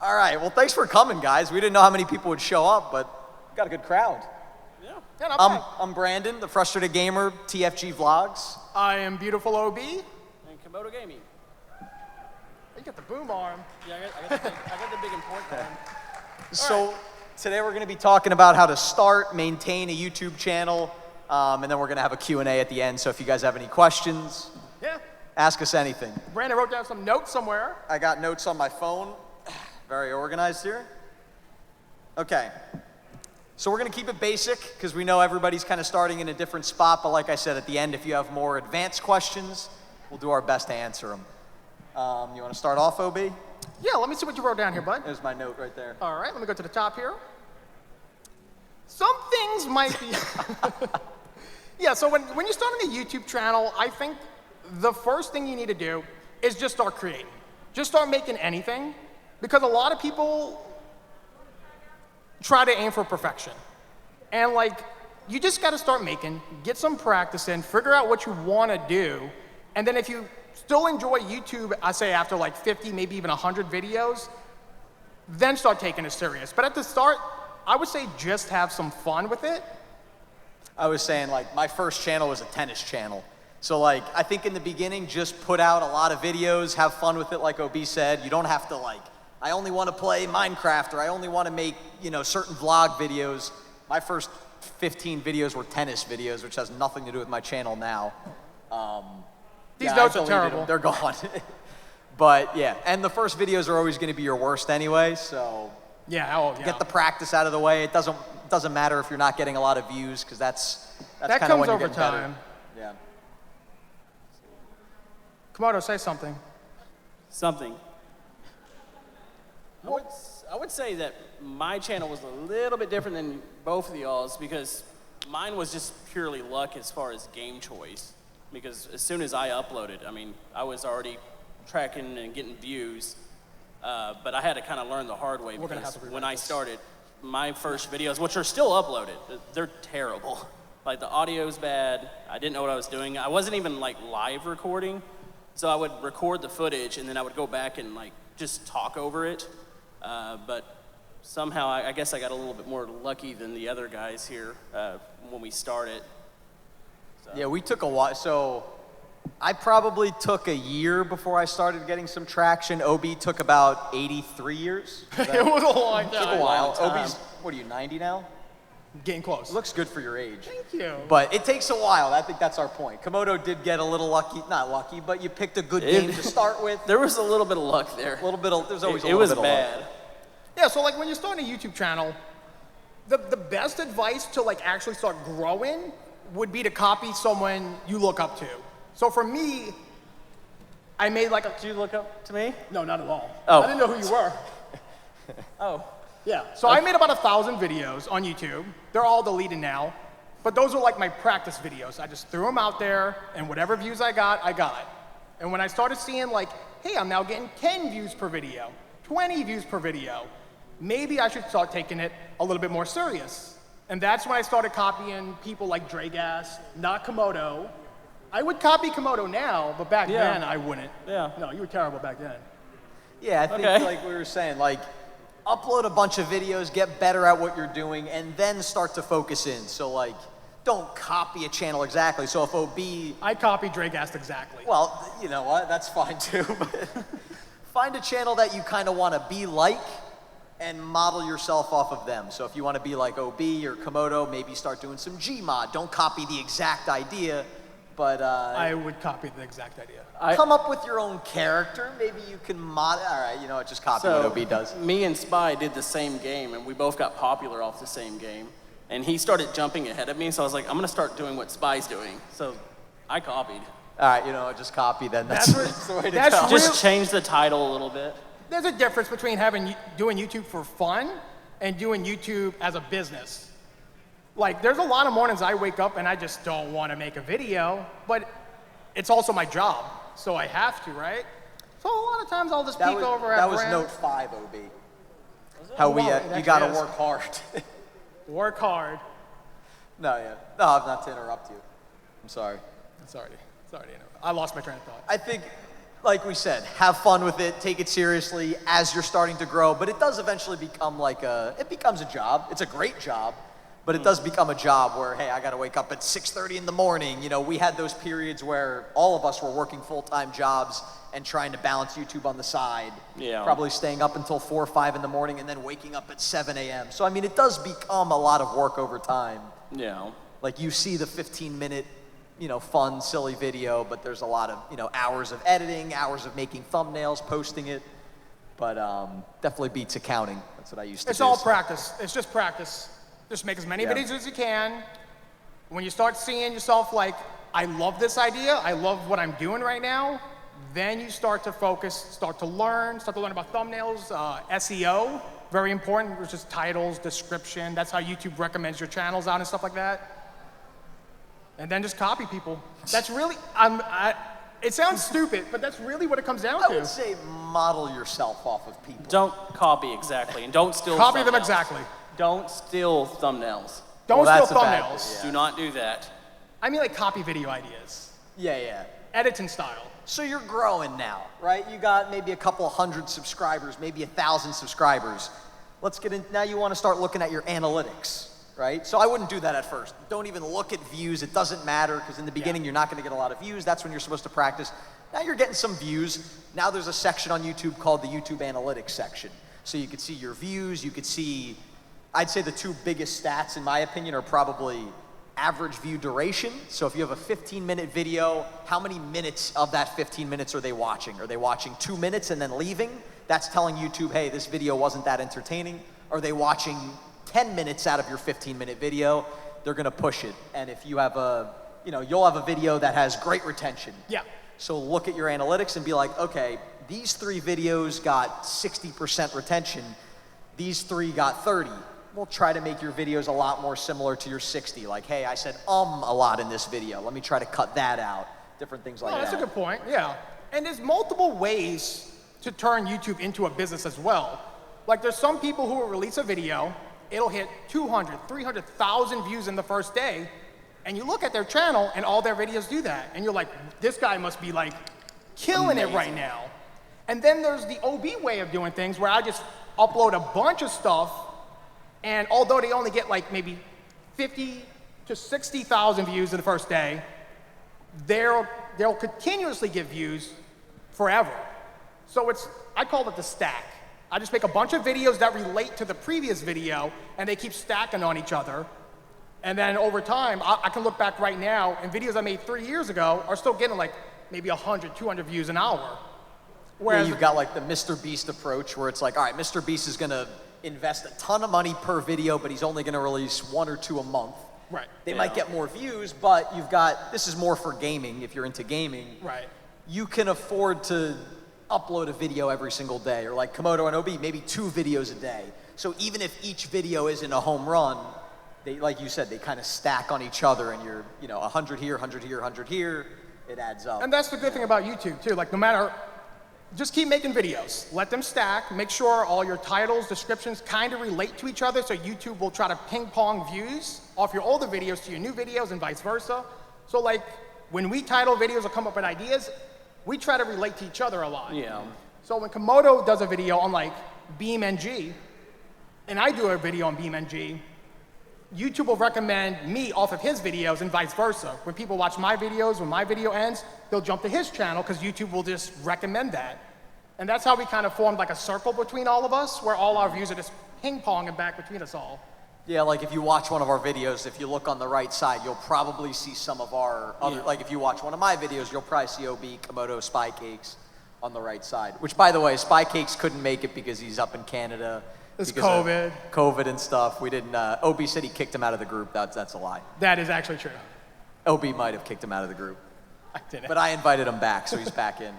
All right, well, thanks for coming, guys. We didn't know how many people would show up, but we got a good crowd. Yeah, not bad. I'm Brandon, the Frustrated Gamer, TFG Vlogs. I am Beautiful OB. And Camodo Gaming. You got the boom arm. Yeah, I got the big important arm. So today we're going to be talking about how to start, maintain a YouTube channel, and then we're going to have a Q&A at the end. So if you guys have any questions, ask us anything. Brandon wrote down some notes somewhere. I got notes on my phone. Very organized here. Okay. So we're going to keep it basic because we know everybody's kind of starting in a different spot. But like I said, at the end, if you have more advanced questions, we'll do our best to answer them. You want to start off, OB? Yeah, let me see what you wrote down here, bud. There's my note right there. All right, let me go to the top here. Some things might be... Yeah, so when you're starting a YouTube channel, I think the first thing you need to do is just start creating. Just start making anything. Because a lot of people try to aim for perfection. And like, you just gotta start making, get some practice in, figure out what you wanna do, and then if you still enjoy YouTube, I say after like 50, maybe even 100 videos, then start taking it serious. But at the start, I would say just have some fun with it. I was saying, like, my first channel was a tennis channel. So like, I think in the beginning, just put out a lot of videos, have fun with it, like OB said. You don't have to like, I only want to play Minecraft, or I only want to make, you know, certain vlog videos. My first 15 videos were tennis videos, which has nothing to do with my channel now. These notes are terrible. They're gone. But yeah, and the first videos are always going to be your worst anyway, so yeah. Get the practice out of the way. It doesn't matter if you're not getting a lot of views, because that's that kind of when comes you're over getting time. better. Yeah. Camodo, say something. Something. I would say that my channel was a little bit different than both of y'all's, because mine was just purely luck as far as game choice. Because as soon as I uploaded, I mean, I was already tracking and getting views, but I had to kind of learn the hard way, because when I started, my first videos, which are still uploaded, they're terrible. Like, the audio's bad, I didn't know what I was doing. I wasn't even like live recording, so I would record the footage and then I would go back and like just talk over it. But somehow, I guess I got a little bit more lucky than the other guys here when we started. So. Yeah, we took a while. So I probably took a year before I started getting some traction. OB took about 83 years. It was a long time. Took a while. OB's, what are you, 90 now? Getting close. Looks good for your age. Thank you. But it takes a while. I think that's our point. Camodo did get a little lucky, not lucky, but you picked a good game to start with. There was a little bit of luck there. A little bit of, there's always a little bit of luck. It was bad. Yeah, so like when you're starting a YouTube channel, the best advice to like actually start growing would be to copy someone you look up to. So for me, I made like a... Did you look up to me? No, not at all. Oh. I didn't know who you were. Oh. Yeah, so I made about 1,000 videos on YouTube. They're all deleted now, but those are like my practice videos. I just threw them out there, and whatever views I got. And when I started seeing like, hey, I'm now getting 10 views per video, 20 views per video, maybe I should start taking it a little bit more serious. And that's when I started copying people like Dragas, not Camodo. I would copy Camodo now, but back then I wouldn't. Yeah. No, you were terrible back then. Yeah, I think like we were saying, like, upload a bunch of videos, get better at what you're doing, and then start to focus in. So like, don't copy a channel exactly. So if OB... I copied Dragas exactly. Well, you know what, that's fine too. But find a channel that you kind of want to be like and model yourself off of them. So if you want to be like OB or Camodo, maybe start doing some Gmod. Don't copy the exact idea, but... I would copy the exact idea. Come up with your own character. Maybe you can mod... All right, you know what, just copy what OB does. Me and Spy did the same game, and we both got popular off the same game. And he started jumping ahead of me, so I was like, I'm going to start doing what Spy's doing. So I copied. All right, you know, just copy then. That's the way to go. Just change the title a little bit. There's a difference between doing YouTube for fun and doing YouTube as a business. Like, there's a lot of mornings I wake up and I just don't want to make a video, but it's also my job, so I have to, right? So a lot of times I'll just peek over at That was Brand. note 5, OB. How we, you got to work hard. Work hard. No, not to interrupt you. I'm sorry. Sorry to interrupt. I lost my train of thought. I think like we said, have fun with it, take it seriously as you're starting to grow, but it does eventually become like it becomes a job. It's a great job, but it does become a job where, hey, I gotta wake up at 6:30 in the morning. You know, we had those periods where all of us were working full-time jobs and trying to balance YouTube on the side. Yeah. Probably staying up until 4 or 5 in the morning and then waking up at 7 a.m. So, I mean, it does become a lot of work over time. Yeah. Like you see the 15-minute, you know, fun, silly video, but there's a lot of, you know, hours of editing, hours of making thumbnails, posting it. But definitely beats accounting. That's what I used to do. It's all practice. It's just practice. Just make as many videos as you can. When you start seeing yourself like, I love this idea, I love what I'm doing right now, then you start to focus, start to learn about thumbnails, SEO, very important, which is titles, description. That's how YouTube recommends your channels out and stuff like that. And then just copy people. That's really, it sounds stupid, but that's really what it comes down to. I would say model yourself off of people. Don't copy exactly, and don't steal Copy thumbnails. them exactly. Don't steal thumbnails. Don't Well, steal that's a bad thumbnails. thing, Do not do that. I mean like copy video ideas. Yeah. Editing style. So you're growing now, right? You got maybe a couple hundred subscribers, maybe 1,000 subscribers. Let's get in, now you want to start looking at your analytics, right? So I wouldn't do that at first. Don't even look at views. It doesn't matter because in the beginning you're not going to get a lot of views. That's when you're supposed to practice. Now you're getting some views. Now there's a section on YouTube called the YouTube Analytics section. So you could see your views. You could see, I'd say the two biggest stats in my opinion are probably average view duration. So if you have a 15-minute video, how many minutes of that 15 minutes are they watching? Are they watching 2 minutes and then leaving? That's telling YouTube, hey, this video wasn't that entertaining. Are they watching 10 minutes out of your 15-minute video? They're gonna push it. And if you have you'll have a video that has great retention. Yeah. So look at your analytics and be like, okay, these 3 videos got 60% retention. These 3 got 30. We'll try to make your videos a lot more similar to your 60. Like, hey, I said a lot in this video. Let me try to cut that out. Different things like that. That's a good point, yeah. And there's multiple ways to turn YouTube into a business as well. Like there's some people who will release a video, it'll hit 200, 300,000 views in the first day, and you look at their channel and all their videos do that. And you're like, this guy must be like killing it right now. And then there's the OB way of doing things where I just upload a bunch of stuff, and although they only get like maybe 50 to 60,000 views in the first day, they'll continuously get views forever. So I call it the stack. I just make a bunch of videos that relate to the previous video, and they keep stacking on each other. And then over time, I can look back right now, and videos I made 3 years ago are still getting like maybe 100, 200 views an hour. Whereas you've got like the Mr. Beast approach where it's like, all right, Mr. Beast is gonna invest a ton of money per video, but he's only gonna release 1 or 2 a month. Right. They might get more views, but this is more for gaming, if you're into gaming. Right. You can afford to upload a video every single day, or like Camodo and OB, maybe 2 videos a day. So even if each video isn't a home run, they, like you said, they kind of stack on each other, and you're, 100 here, 100 here, 100 here, it adds up. And that's the good thing about YouTube too. Like no matter, just keep making videos. Let them stack. Make sure all your titles, descriptions kind of relate to each other, so YouTube will try to ping pong views off your older videos to your new videos and vice versa. So like when we title videos or come up with ideas, we try to relate to each other a lot. Yeah. So when Camodo does a video on like BeamNG, and I do a video on BeamNG, YouTube will recommend me off of his videos and vice versa. When people watch my videos, when my video ends, they'll jump to his channel because YouTube will just recommend that. And that's how we kind of formed like a circle between all of us, where all our views are just ping-ponging back between us all. Yeah, like if you watch one of our videos, if you look on the right side, you'll probably see some of our other, like if you watch one of my videos, you'll probably see OB, Camodo, Spy Cakes on the right side. Which, by the way, Spy Cakes couldn't make it because he's up in Canada. It's because COVID. of COVID and stuff. We didn't, OB said he kicked him out of the group. That's a lie. That is actually true. OB might have kicked him out of the group. I didn't. But I invited him back, so he's back in.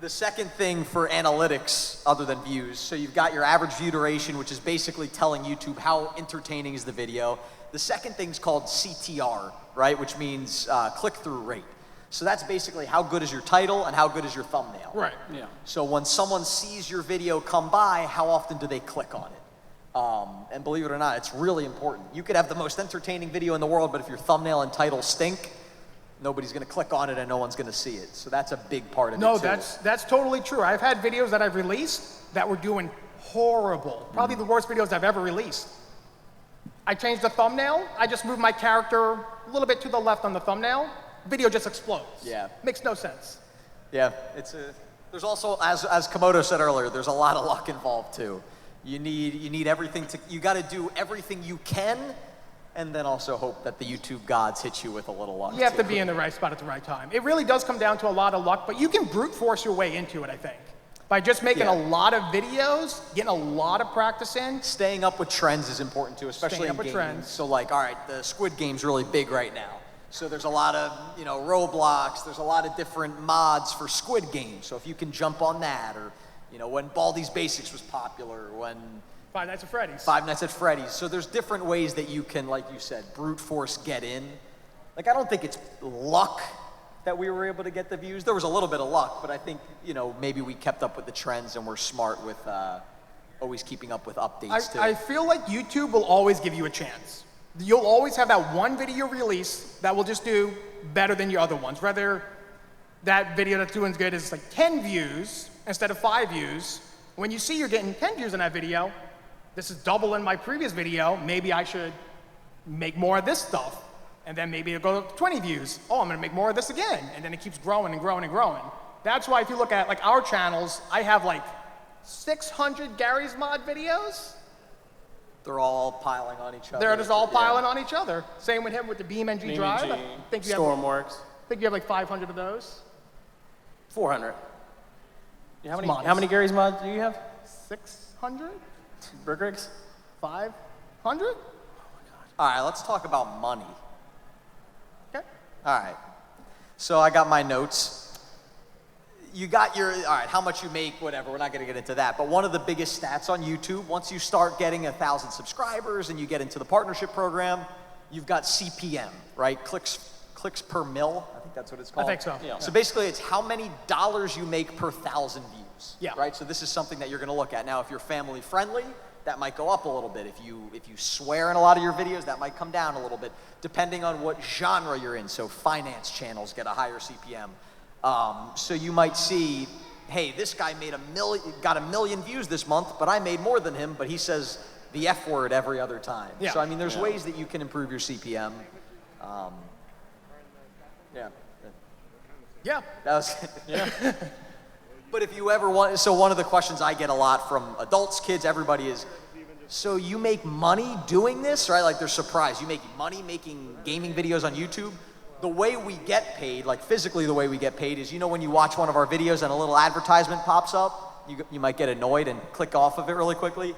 The second thing for analytics, other than views, so you've got your average view duration, which is basically telling YouTube how entertaining is the video. The second thing's called CTR, right, which means click-through rate. So that's basically how good is your title and how good is your thumbnail. Right. Yeah. So when someone sees your video come by, how often do they click on it? And believe it or not, it's really important. You could have the most entertaining video in the world, but if your thumbnail and title stink, nobody's going to click on it and no one's going to see it. So that's a big part of it No, too. that's totally true. I've had videos that I've released that were doing horrible. Probably the worst videos I've ever released. I changed the thumbnail. I just moved my character a little bit to the left on the thumbnail. Video just explodes. Yeah. Makes no sense. Yeah, there's also, as Camodo said earlier, there's a lot of luck involved too. You need everything you got to do everything you can, and then also hope that the YouTube gods hit you with a little luck. You have to be in the right spot at the right time. It really does come down to a lot of luck, but you can brute force your way into it, I think. By just making a lot of videos, getting a lot of practice in. Staying up with trends is important too, especially in gaming. Trends. So like, all right, the Squid Game's really big right now. So there's a lot of, Roblox, there's a lot of different mods for Squid Game. So if you can jump on that, or, when Baldi's Basics was popular, when Five Nights at Freddy's. Five Nights at Freddy's. So there's different ways that you can, like you said, brute force get in. Like, I don't think it's luck that we were able to get the views. There was a little bit of luck, but I think, maybe we kept up with the trends and we're smart with always keeping up with updates too. I feel like YouTube will always give you a chance. You'll always have that one video release that will just do better than your other ones. Whether that video that's doing good is like 10 views instead of 5 views. When you see you're getting 10 views in that video, this is double in my previous video, maybe I should make more of this stuff. And then maybe it'll go to 20 views. Oh, I'm gonna make more of this again. And then it keeps growing and growing and growing. That's why if you look at like our channels, I have like 600 Gary's Mod videos. They're all piling on each other. They're just all piling on each other. Same with him with the BeamNG drive. I think you Stormworks. I think you have like 500 of those. 400. How many Gary's mods do you have? 600? Brickricks? 500? All right, let's talk about money. Okay. All right. So I got my notes. You got all right, how much you make, whatever, we're not gonna get into that. But one of the biggest stats on YouTube, once you start getting 1,000 subscribers and you get into the partnership program, you've got CPM, right? Clicks per mil, I think that's what it's called. I think so. Yeah. So basically it's how many dollars you make per 1,000 views, Yeah. right? So this is something that you're gonna look at. Now, if you're family friendly, that might go up a little bit. If you swear in a lot of your videos, that might come down a little bit, depending on what genre you're in. So finance channels get a higher CPM. So you might see, hey, this guy got 1 million views this month, but I made more than him, but he says the F word every other time. Yeah. So I mean, there's ways that you can improve your CPM. Yeah. Yeah. That was, But if you ever want, so one of the questions I get a lot from adults, kids, everybody is, so you make money doing this, right? Like they're surprised. You make money making gaming videos on YouTube? The way we get paid, like physically the way we get paid is, when you watch one of our videos and a little advertisement pops up, you might get annoyed and click off of it really quickly.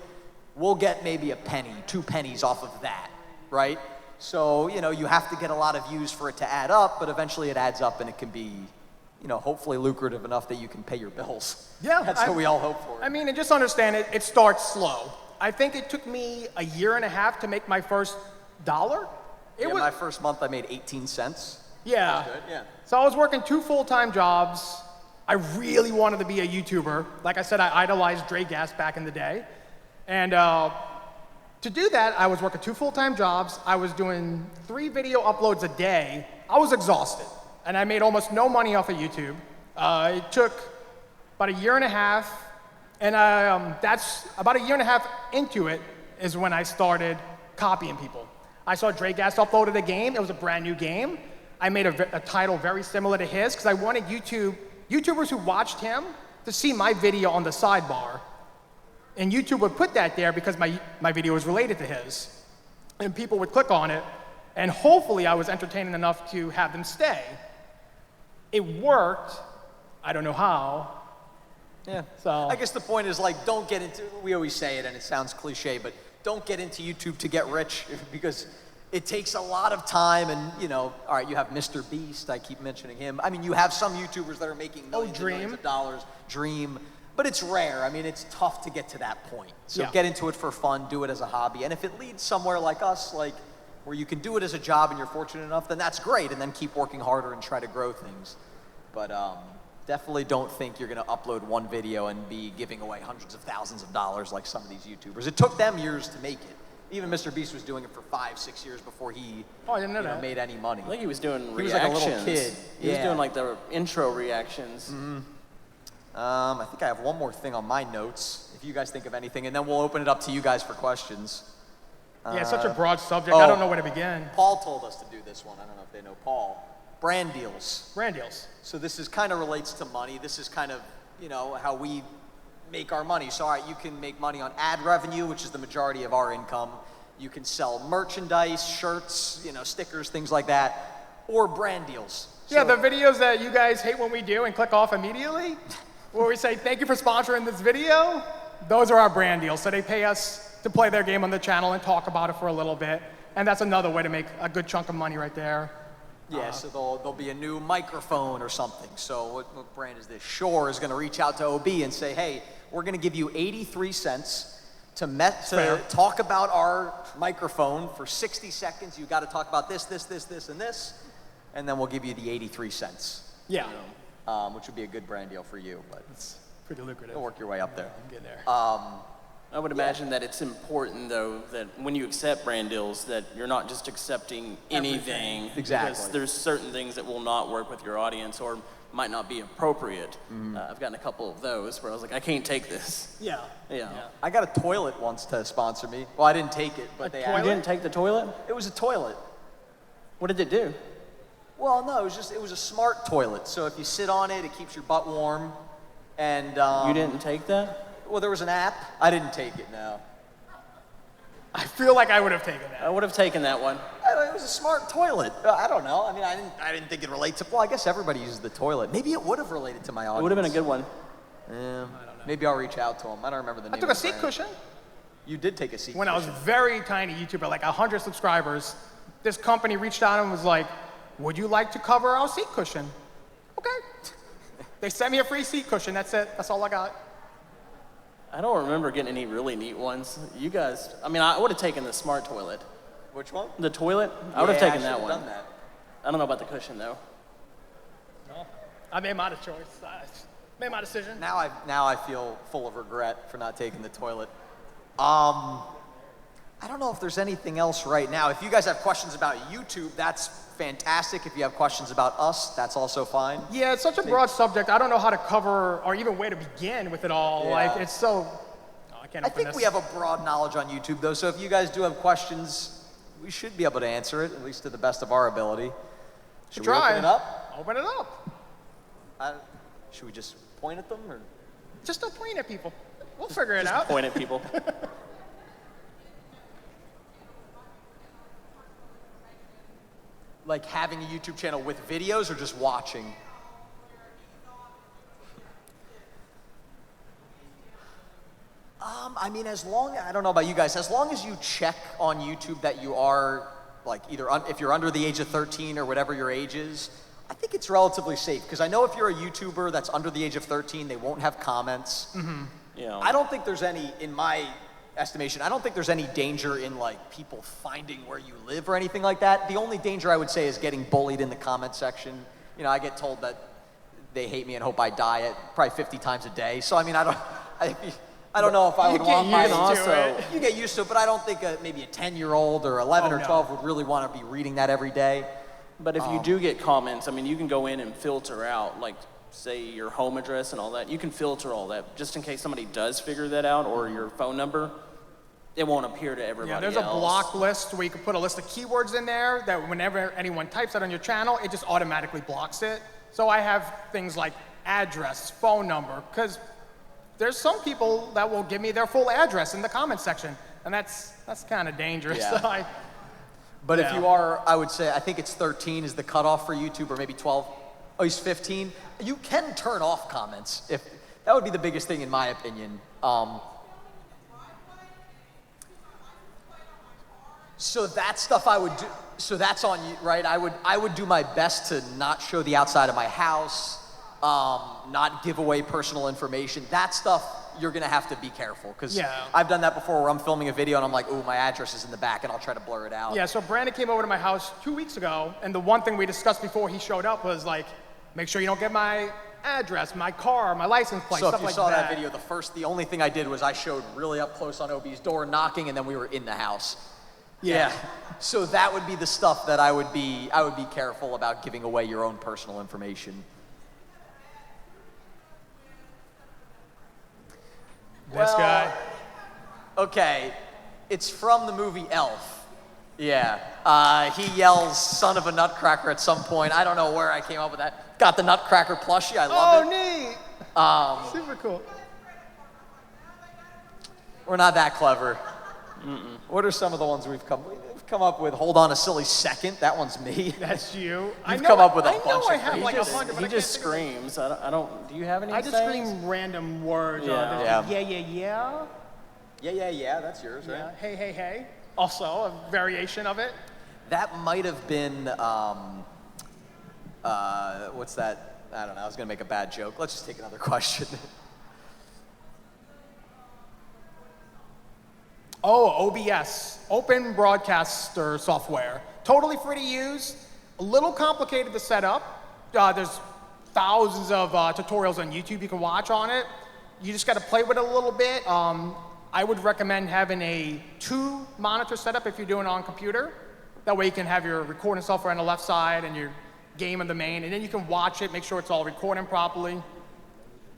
We'll get maybe a penny, 2 pennies off of that, right? So, you have to get a lot of views for it to add up, but eventually it adds up and it can be, hopefully lucrative enough that you can pay your bills. Yeah. That's what we all hope for. I mean, and just understand it starts slow. I think it took me 1.5 years to make my first $1. My first month I made 18 cents. Yeah. That was good, yeah. So I was working 2 full-time jobs. I really wanted to be a YouTuber. Like I said, I idolized Dre Gas back in the day. And to do that, I was working 2 full-time jobs. I was doing 3 video uploads a day. I was exhausted. And I made almost no money off of YouTube. It took about 1.5 years. And that's about 1.5 years into it is when I started copying people. I saw Dre Gas uploaded a game. It was a brand new game. I made a title very similar to his because I wanted YouTubers who watched him to see my video on the sidebar. And YouTube would put that there because my video was related to his. And people would click on it. And hopefully I was entertaining enough to have them stay. It worked. I don't know how. Yeah. So I guess the point is like, don't get into, we always say it and it sounds cliche, but don't get into YouTube to get rich because it takes a lot of time and, all right, you have Mr. Beast, I keep mentioning him. I mean, you have some YouTubers that are making millions and millions of dollars, Dream, but it's rare. I mean, it's tough to get to that point. So get into it for fun, do it as a hobby. And if it leads somewhere like us, like where you can do it as a job and you're fortunate enough, then that's great. And then keep working harder and try to grow things. But definitely don't think you're going to upload one video and be giving away hundreds of thousands of dollars like some of these YouTubers. It took them years to make it. Even Mr. Beast was doing it for 5-6 years before he Oh, I didn't know that. made any money. I think he was doing He was reactions. like a little kid. He was Yeah. doing like the intro reactions. I think I have one more thing on my notes, if you guys think of anything, and then we'll open it up to you guys for questions. Yeah, it's such a broad subject. I don't know where to begin. Paul told us to do this one. I don't know if they know Paul. Brand deals. Brand deals. So this is kind of relates to money. This is kind of, how we make our money. So, all right, you can make money on ad revenue, which is the majority of our income. You can sell merchandise, shirts, stickers, things like that, or brand deals. Yeah, So- the videos that you guys hate when we do and click off immediately, where we say, thank you for sponsoring this video, those are our brand deals. So they pay us to play their game on the channel and talk about it for a little bit. And that's another way to make a good chunk of money right there. Yeah, so there'll be a new microphone or something. So what brand is this? Shure is going to reach out to OB and say, hey, we're going to give you 83 cents to talk about our microphone for 60 seconds. You got to talk about this, and this, and then we'll give you the 83 cents. Yeah. Which would be a good brand deal for you, but It's pretty lucrative. you'll work your way up there. I'm getting there. I would imagine that it's important, though, that when you accept brand deals, that you're not just accepting anything. Exactly. Because there's certain things that will not work with your audience or might not be appropriate. I've gotten a couple of those where I was like, I can't take this. Yeah. Yeah. I got a toilet once to sponsor me. Well, I didn't take it, but they You asked. didn't take the toilet? It was a toilet. What did it do? Well, no, it was a smart toilet. So if you sit on it, it keeps your butt warm. And You didn't take that? well, there was an app. I didn't take it. No, I feel like I would have taken that. I would have taken that one. it was a smart toilet. I don't know. I mean, I didn't think it relates to. Well, I guess everybody uses the toilet. Maybe it would have related to my audience. It would have been a good one. Yeah, maybe I'll reach out to him. I don't remember the name. I took a of the seat brand. cushion You did take a seat when I was cushion. very tiny YouTuber, like 100 subscribers. This company reached out and was like, would you like to cover our seat cushion? Okay. They sent me a free seat cushion. That's it. That's all I got. I don't remember getting any really neat ones. You guys, I would have taken the smart toilet. Which one? The toilet? I would have taken I that should've one. Done that. I don't know about the cushion, though. No. I made my choice. I made my decision. Now I feel full of regret for not taking the toilet. I don't know if there's anything else right now. If you guys have questions about YouTube, that's fantastic. If you have questions about us, that's also fine. Yeah, it's such a broad subject. I don't know how to cover or even where to begin with it all. Yeah. Like, it's so. Oh, I can't I open think this. we have a broad knowledge on YouTube, though, so if you guys do have questions, we should be able to answer it, at least to the best of our ability. Should we Try. open it up? Open it up. Should we just point at them, or? Just don't point at people. We'll figure it Just out. point at people. Like having a YouTube channel with videos, or just watching? I don't know about you guys, as long as you check on YouTube that you are, like, if you're under the age of 13 or whatever your age is, I think it's relatively safe. Because I know if you're a YouTuber that's under the age of 13, they won't have comments. Yeah. I don't think there's any, in my estimation, I don't think there's any danger in, like, people finding where you live or anything like that. The only danger I would say is getting bullied in the comment section. I get told that they hate me and hope I die probably 50 times a day. So, I don't know if I would want my... You get used to it, but I don't think maybe a 10-year-old or 11 or 12 would really want to be reading that every day. But if you do get comments, you can go in and filter out, like, say, your home address and all that. You can filter all that, just in case somebody does figure that out, or your phone number. It won't appear to everybody Yeah, there's else. a block list where you can put a list of keywords in there that whenever anyone types that on your channel, it just automatically blocks it. So I have things like address, phone number, because there's some people that will give me their full address in the comment section, and that's kind of dangerous. Yeah. But if you are, I would say, I think it's 13 is the cutoff for YouTube, or maybe 12. Oh, he's 15. You can turn off comments. That would be the biggest thing in my opinion. So that stuff I would do. So that's on you, right? I would do my best to not show the outside of my house, not give away personal information. That stuff you're gonna have to be careful, because I've done that before where I'm filming a video and I'm like, ooh, my address is in the back, and I'll try to blur it out. Yeah, so Brandon came over to my house 2 weeks ago, and the one thing we discussed before he showed up was like, make sure you don't get my address, my car, my license plate, So stuff if you like saw that that. video, the only thing I did was I showed really up close on OB's door knocking, and then we were in the house. Yeah. So that would be the stuff that I would be careful about giving away your own personal information. This guy. Okay, it's from the movie Elf. Yeah, he yells "son of a nutcracker" at some point. I don't know where I came up with that. Got the nutcracker plushie, I love it. Oh, neat. Super cool. We're not that clever. What are some of the ones we've come up with? Hold on a silly second. That one's me. That's you. You've come up with a I bunch know I of have crazy like ones. 100, but He I just can't think screams. I don't. Do you have any? of it. I just sayings? scream random words. Yeah. Yeah. Yeah. That's yours, right? Yeah. Hey, hey, hey. Also a variation of it. That might have been, what's that? I don't know, I was gonna make a bad joke. Let's just take another question. Oh, OBS, Open Broadcaster Software. Totally free to use, a little complicated to set up. There's thousands of tutorials on YouTube you can watch on it. You just gotta play with it a little bit. I would recommend having a 2-monitor setup if you're doing it on computer. That way you can have your recording software on the left side and your game on the main, and then you can watch it, make sure it's all recording properly.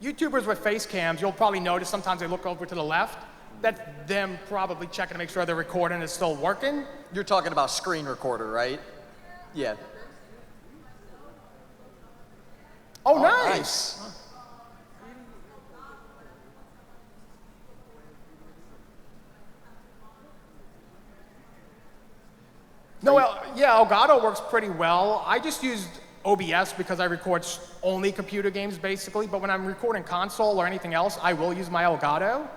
YouTubers with face cams, you'll probably notice sometimes they look over to the left. That's them probably checking to make sure their recording is still working. You're talking about screen recorder, right? Yeah. Oh, nice. No, well, yeah, Elgato works pretty well. I just used OBS because I record only computer games, basically. But when I'm recording console or anything else, I will use my Elgato.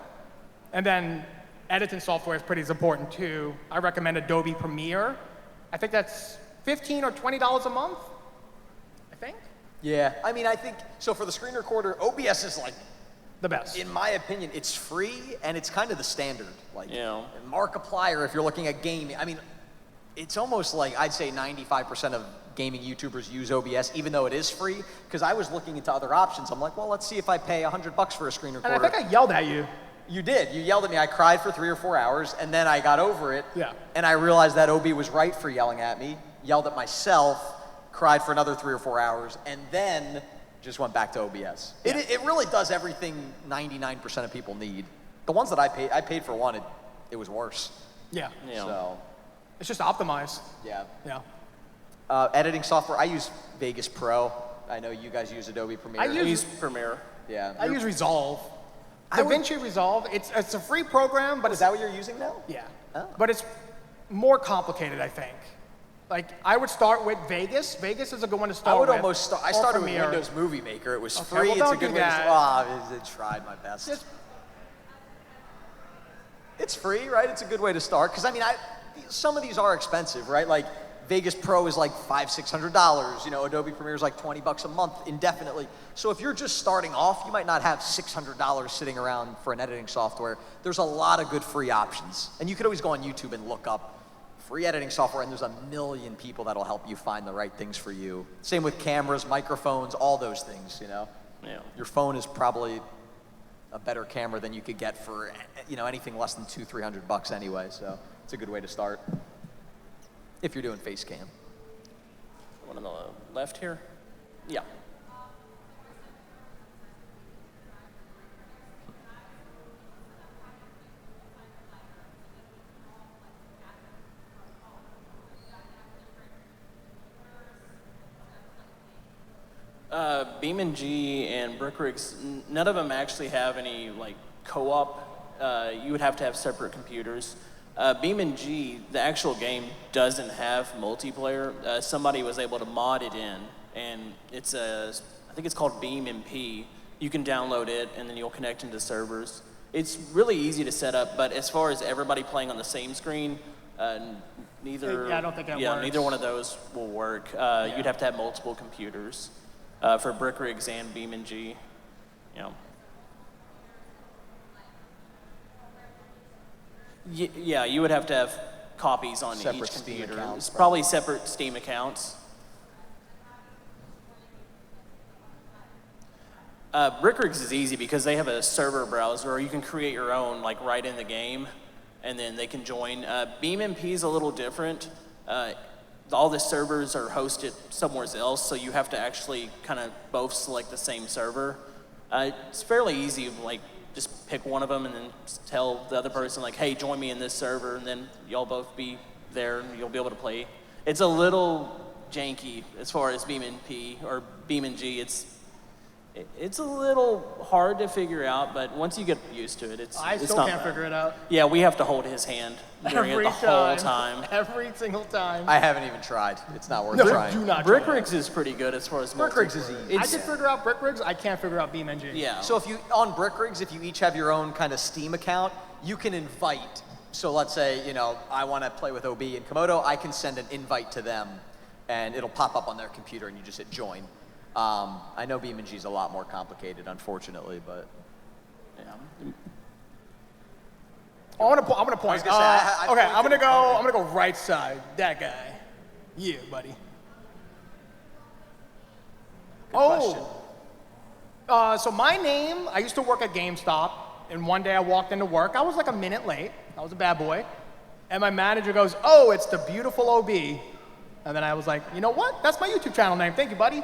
And then editing software is pretty important, too. I recommend Adobe Premiere. I think that's $15 or $20 a month, I think. Yeah, I mean, I think, so for the screen recorder, OBS is like, The best. in my opinion, it's free, and it's kind of the standard. Like, Yeah. Markiplier, if you're looking at gaming, I mean, it's almost like I'd say 95% of gaming YouTubers use OBS, even though it is free, because I was looking into other options. I'm like, well, let's see if I pay $100 for a screen And recorder. I think I yelled at you. You did. You yelled at me. I cried for 3 or 4 hours, and then I got over it. Yeah. And I realized that OB was right for yelling at me, yelled at myself, cried for another 3 or 4 hours, and then just went back to OBS. Yeah. It really does everything 99% of people need. The ones that I paid for one, it was worse. Yeah. Yeah. So, It's just optimized. yeah. Yeah. Editing software, I use Vegas Pro. I know you guys use Adobe Premiere. I I use Premiere. Yeah. I use Resolve. I would- DaVinci Resolve, it's a free program, but Is it's, that what you're using now? yeah. Oh. But it's more complicated, I think. Like, I would start with Vegas. Vegas is a good one to start I would with. almost start. I or started with Premiere. Windows Movie Maker. It was Okay, free. well, It's a don't good do way to that. start. I tried my best. Just- It's free, right? It's a good way to start. Because I mean, some of these are expensive, right? Like Vegas Pro is like $500-600. You know, Adobe Premiere is like $20 a month indefinitely. So if you're just starting off, you might not have $600 sitting around for an editing software. There's a lot of good free options, and you could always go on YouTube and look up free editing software, and there's a million people that'll help you find the right things for you. Same with cameras, microphones, all those things. You know, Yeah. your phone is probably a better camera than you could get for, you know, anything less than $200-300 anyway. So it's a good way to start if you're doing face cam. One on the left here. Yeah. BeamNG and BrickRigs, none of them actually have any like co-op. You would have to have separate computers. BeamNG, the actual game doesn't have multiplayer. Somebody was able to mod it in, and it's I think it's called BeamMP. You can download it, and then you'll connect into servers. It's really easy to set up, but as far as everybody playing on the same screen, neither. Yeah, I don't think that works. neither one of those will work. You'd have to have multiple computers for BrickRigs and BeamNG. You know. Yeah, you would have to have copies on Separate each Steam computer. accounts, It's probably separate Steam accounts. Brickrigs is easy because they have a server browser, or you can create your own, like right in the game, and then they can join. BeamNP is a little different. All the servers are hosted somewhere else, so you have to actually kind of both select the same server. It's fairly easy, like just pick one of them and then tell the other person, like, hey, join me in this server, and then y'all both be there and you'll be able to play. It's a little janky as far as BeamNP or BeamNG. It's a little hard to figure out, but once you get used to it, it's I it's still not can't bad. figure it out. Yeah, we have to hold his hand during it the whole time. Every single time. I haven't even tried. It's not worth No, trying. do not try it. Brickrigs is pretty good as far as Brickrigs is multiplayer. easy. I can figure out Brickrigs. I can't figure out BeamNG. Yeah. So if you, on Brickrigs, if you each have your own kind of Steam account, you can invite. So let's say, you know, I want to play with OB and Camodo, I can send an invite to them and it'll pop up on their computer and you just hit join. I know BeamNG is a lot more complicated, unfortunately, but yeah. Oh, I'm gonna point. I was gonna say, I okay, pointed I'm gonna go right side. That guy. You, buddy. question. So my name, I used to work at GameStop, and one day I walked into work. I was like a minute late. I was a bad boy. And my manager goes, oh, it's the beautiful OB. And then I was like, you know what? That's my YouTube channel name. Thank you, buddy.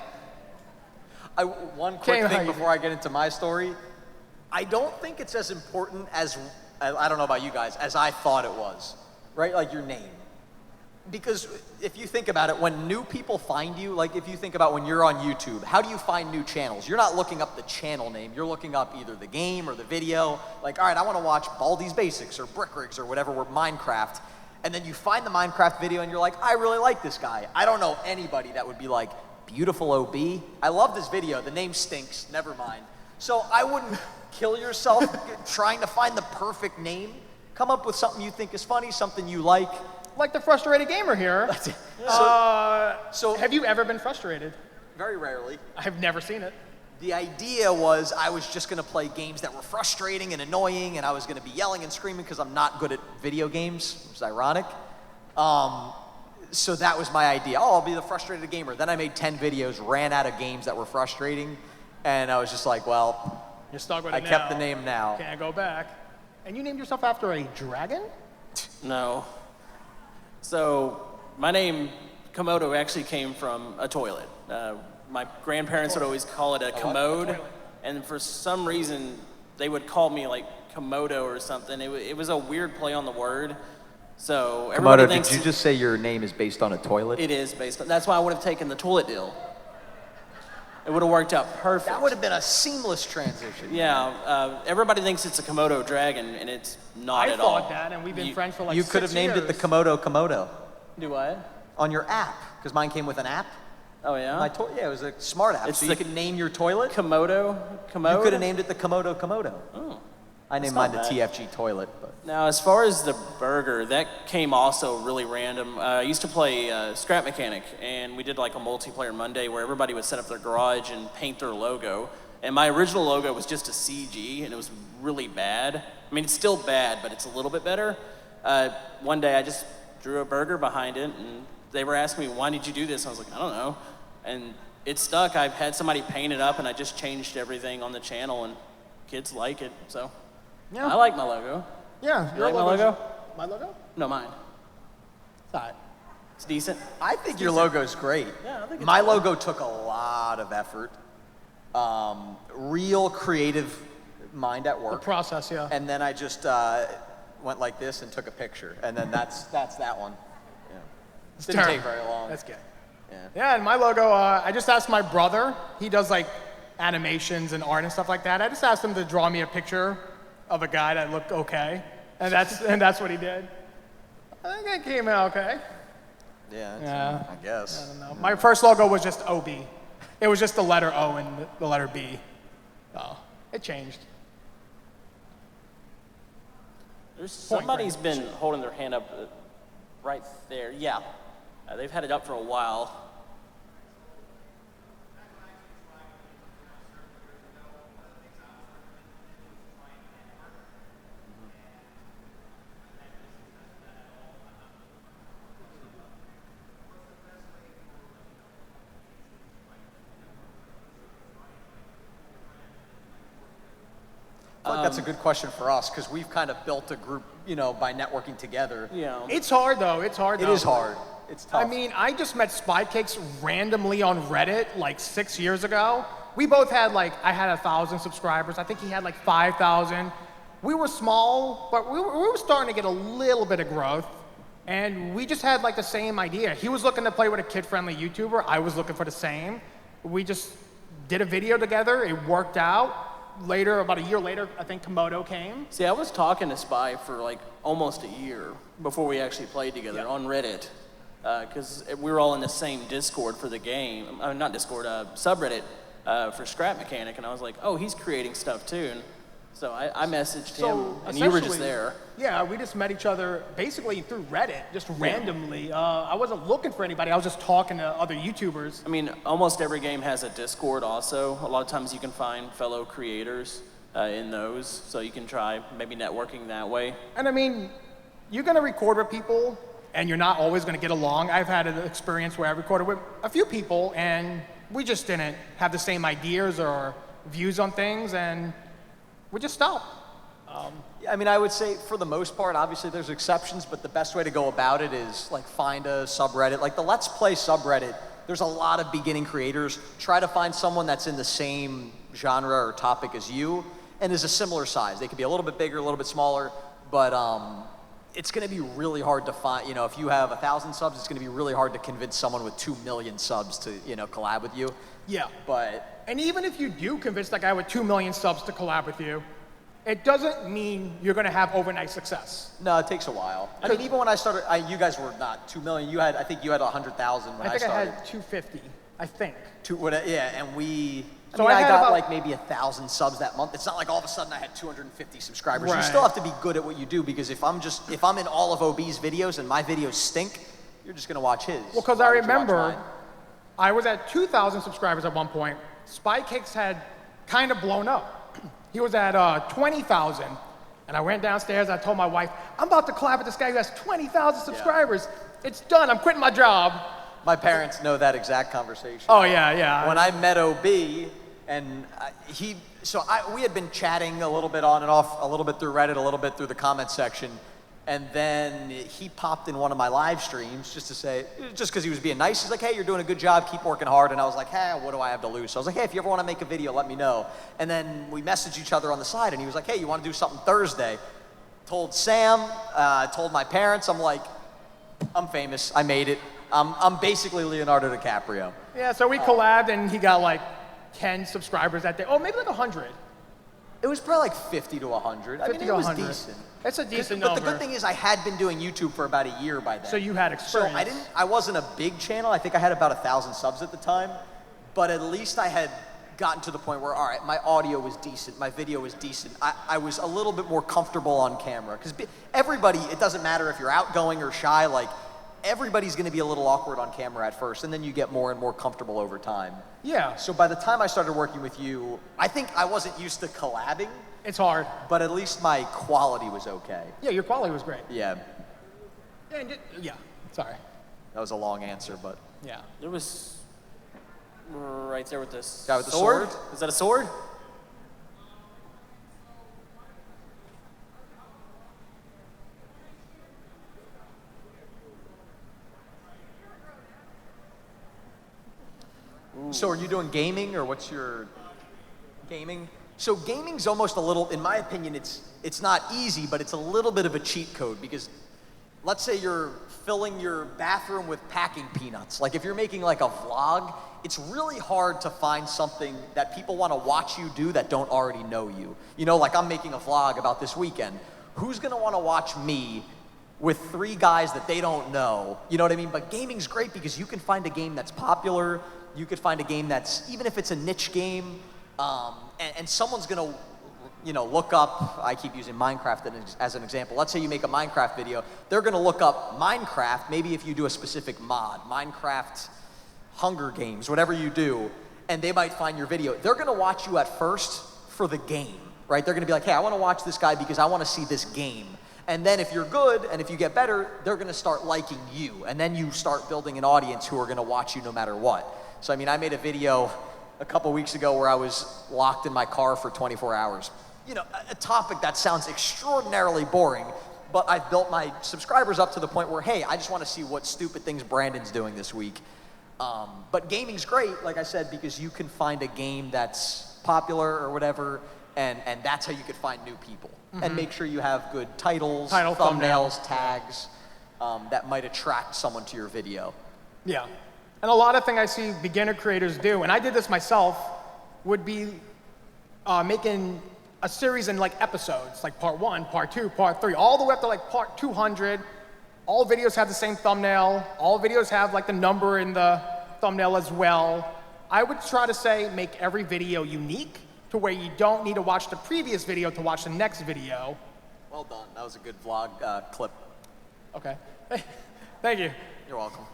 One quick Okay, thing before I get into my story. I don't think it's as important as, I don't know about you guys, as I thought it was, right? Like your name. Because if you think about it, when new people find you, like if you think about when you're on YouTube, how do you find new channels? You're not looking up the channel name. You're looking up either the game or the video. Like, all right, I want to watch Baldi's Basics or Brickrigs or whatever, or Minecraft. And then you find the Minecraft video and you're like, I really like this guy. I don't know anybody that would be like, beautiful OB. I love this video. The name stinks. Never mind. So I wouldn't kill yourself trying to find the perfect name. Come up with something you think is funny, something you like. Like the frustrated gamer here. So Have you ever been frustrated? very rarely. I've never seen it. The idea was I was just going to play games that were frustrating and annoying, and I was going to be yelling and screaming because I'm not good at video games, which is ironic. So that was my idea. Oh, I'll be the frustrated gamer. Then I made 10 videos, ran out of games that were frustrating, and I was just like, well, You're stuck with it I now. kept the name now. Can't go back. And you named yourself after a dragon? No. So my name, Camodo, actually came from a toilet. My grandparents would always call it a commode, and for some reason they would call me like Camodo or something. It was a weird play on the word. So everybody Camodo, thinks did you just say your name is based on a toilet? it is based on. That's why I would have taken the toilet deal. It would have worked out perfect. That would have been a seamless transition. Yeah, everybody thinks it's a Komodo dragon, and it's not I at all. thought that, and we've been friends for like You 6 could have named it the years. Komodo Do what? on your app, because mine came with an app. Oh yeah. Yeah, it was a smart app, It's so you the could name your toilet. Komodo. You could have named it the Komodo. Oh. I named not mine the bad. TFG toilet, but Now, as far as the burger, that came also really random. I used to play Scrap Mechanic, and we did like a multiplayer Monday where everybody would set up their garage and paint their logo. And my original logo was just a CG, and it was really bad. I mean, it's still bad, but it's a little bit better. One day, I just drew a burger behind it, and they were asking me, why did you do this? I was like, I don't know. And it stuck. I've had somebody paint it up, and I just changed everything on the channel, and kids like it, so. Yeah. I like my logo. Yeah. You like my logo? My logo? No, mine. It's all right. It's decent. I think your logo's great. Yeah, I think it's My cool. logo took a lot of effort, real creative mind at The work, process, yeah. and then I just went like this and took a picture, and then that's that one. Yeah. Didn't terrible. take very long. That's good. Yeah. Yeah, and my logo, I just asked my brother. He does like animations and art and stuff like that. I just asked him to draw me a picture of a guy that looked okay, and that's what he did. I think it came out okay. Yeah, Yeah. I guess. I don't know. My first logo was just OB. It was just the letter O and the letter B. Oh, it changed. Somebody's been holding their hand up right there. Yeah. They've had it up for a while. that's a good question for us because we've kind of built a group, by networking together. Yeah. It's hard though. It's hard. It is hard. It's tough. I mean, I just met Spycakes randomly on Reddit like 6 years ago. We both had I had 1,000 subscribers. I think he had 5,000. We were small, but we were starting to get a little bit of growth. And we just had the same idea. He was looking to play with a kid-friendly YouTuber. I was looking for the same. We just did a video together. It worked out. Later, about a year later, I think Camodo came. See, I was talking to Spy for almost a year before we actually played together on Reddit, because we were all in the same Discord for the game. Not Discord, subreddit for Scrap Mechanic, and I was like, oh, he's creating stuff too. And so I messaged him, and you were just there. Yeah, we just met each other basically through Reddit, just randomly. I wasn't looking for anybody. I was just talking to other YouTubers. I mean, almost every game has a Discord also. A lot of times you can find fellow creators in those, so you can try maybe networking that way. And I mean, you're going to record with people, and you're not always going to get along. I've had an experience where I recorded with a few people, and we just didn't have the same ideas or views on things, and we just stopped. I mean, I would say for the most part, obviously there's exceptions, but the best way to go about it is find a subreddit. Like the Let's Play subreddit, there's a lot of beginning creators. Try to find someone that's in the same genre or topic as you and is a similar size. They could be a little bit bigger, a little bit smaller, but it's gonna be really hard to find, if you have 1,000 subs, it's gonna be really hard to convince someone with 2 million subs to, collab with you. Yeah. But and even if you do convince that guy with 2 million subs to collab with you, it doesn't mean you're going to have overnight success. no, it takes a while. I mean, even when I started, you guys were not 2 million. I think you had 100,000 when I started. I had 250, I think. And we. So I had got about, maybe 1,000 subs that month. It's not like all of a sudden I had 250 subscribers. Right. You still have to be good at what you do because if I'm in all of OB's videos and my videos stink, you're just gonna watch his. Well, because I remember I was at 2,000 subscribers at one point. Spycakes had kind of blown up. He was at 20,000. And I went downstairs, I told my wife, I'm about to collab with this guy who has 20,000 subscribers. Yeah. It's done, I'm quitting my job. My parents know that exact conversation. Oh, yeah. When I met OB, and we had been chatting a little bit on and off, a little bit through Reddit, a little bit through the comment section, and then he popped in one of my live streams just because he was being nice. He's like, hey, you're doing a good job, keep working hard. And I was like, hey, what do I have to lose? So I was like, hey, if you ever want to make a video, let me know. And then we messaged each other on the side, and he was like, hey, you want to do something Thursday? Told Sam, told my parents, I'm like, I'm famous, I made it. I'm basically Leonardo DiCaprio. Yeah, so we collabed, and he got 10 subscribers that day. Oh, maybe 100. It was probably 50 to 100. I mean, it was decent. It's a decent But number. the good thing is I had been doing YouTube for about a year by then. So you had experience. So I wasn't a big channel. I think I had about 1,000 subs at the time. But at least I had gotten to the point where, all right, my audio was decent, my video was decent. I was a little bit more comfortable on camera. Because everybody, it doesn't matter if you're outgoing or shy, everybody's gonna be a little awkward on camera at first, and then you get more and more comfortable over time. Yeah. So by the time I started working with you, I think I wasn't used to collabing. It's hard. But at least my quality was okay. Yeah, your quality was great. Yeah. Yeah, sorry. That was a long answer, but. Yeah. There was right there with this guy with the sword? Is that a sword? Ooh. So are you doing gaming, or what's your gaming? So gaming's almost a little, in my opinion, it's not easy, but it's a little bit of a cheat code because let's say you're filling your bathroom with packing peanuts. If you're making a vlog, it's really hard to find something that people want to watch you do that don't already know you. I'm making a vlog about this weekend. Who's gonna want to watch me with 3 guys that they don't know? You know what I mean? But gaming's great because you can find a game that's popular. You could find a game that's, even if it's a niche game, and someone's gonna, look up, I keep using Minecraft as an example. Let's say you make a Minecraft video. They're gonna look up Minecraft, maybe if you do a specific mod, Minecraft Hunger Games, whatever you do, and they might find your video. They're gonna watch you at first for the game, right? They're gonna be like, hey, I wanna watch this guy because I wanna see this game. And then if you're good and if you get better, they're gonna start liking you. And then you start building an audience who are gonna watch you no matter what. So I made a video a couple weeks ago where I was locked in my car for 24 hours. you know, a topic that sounds extraordinarily boring, but I've built my subscribers up to the point where, hey, I just want to see what stupid things Brandon's doing this week. But gaming's great, like I said, because you can find a game that's popular or whatever, and that's how you could find new people. And make sure you have good titles, thumbnails, tags, that might attract someone to your video. Yeah. And a lot of things I see beginner creators do, and I did this myself, would be making a series in like episodes, like part 1, part 2, part 3, all the way up to like part 200. All videos have the same thumbnail. All videos have like the number in the thumbnail as well. I would try to say make every video unique to where you don't need to watch the previous video to watch the next video. Well done. That was a good vlog clip. Okay. Thank you. You're welcome.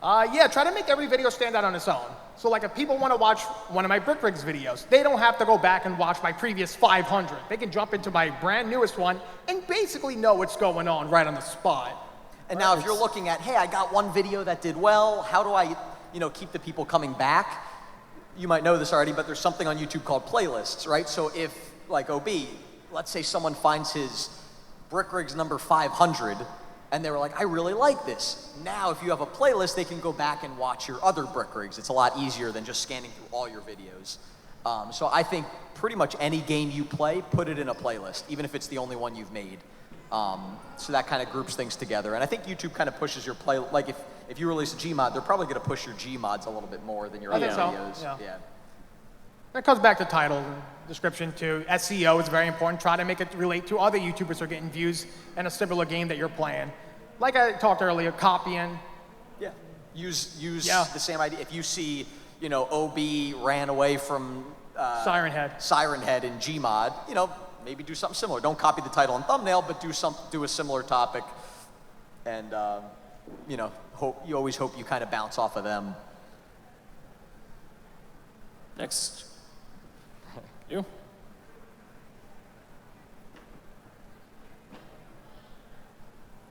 Yeah, try to make every video stand out on its own. So like if people want to watch one of my Brick Rigs videos, they don't have to go back and watch my previous 500. They can jump into my brand newest one and basically know what's going on right on the spot. And now if you're looking at, hey, I got one video that did well, how do I, you know, keep the people coming back? You might know this already, but there's something on YouTube called playlists, right? So if, like OB, let's say someone finds his Brick Rigs number 500, and they were like, I really like this. Now, if you have a playlist, they can go back and watch your other Brick Rigs. It's a lot easier than just scanning through all your videos. So I think pretty much any game you play, put it in a playlist, even if it's the only one you've made. So that kind of groups things together. And I think YouTube kind of pushes your play, like if you release a Gmod, they're probably going to push your Gmods a little bit more than your other videos. Yeah. It comes back to title and description too. SEO is very important. Try to make it relate to other YouTubers who are getting views in a similar game that you're playing. Like I talked earlier, copying. Yeah. Use the same idea. If you see, you know, OB ran away from Siren Head in Gmod, you know, maybe do something similar. Don't copy the title and thumbnail, but do a similar topic, and you know, you always hope you kind of bounce off of them. Next. You.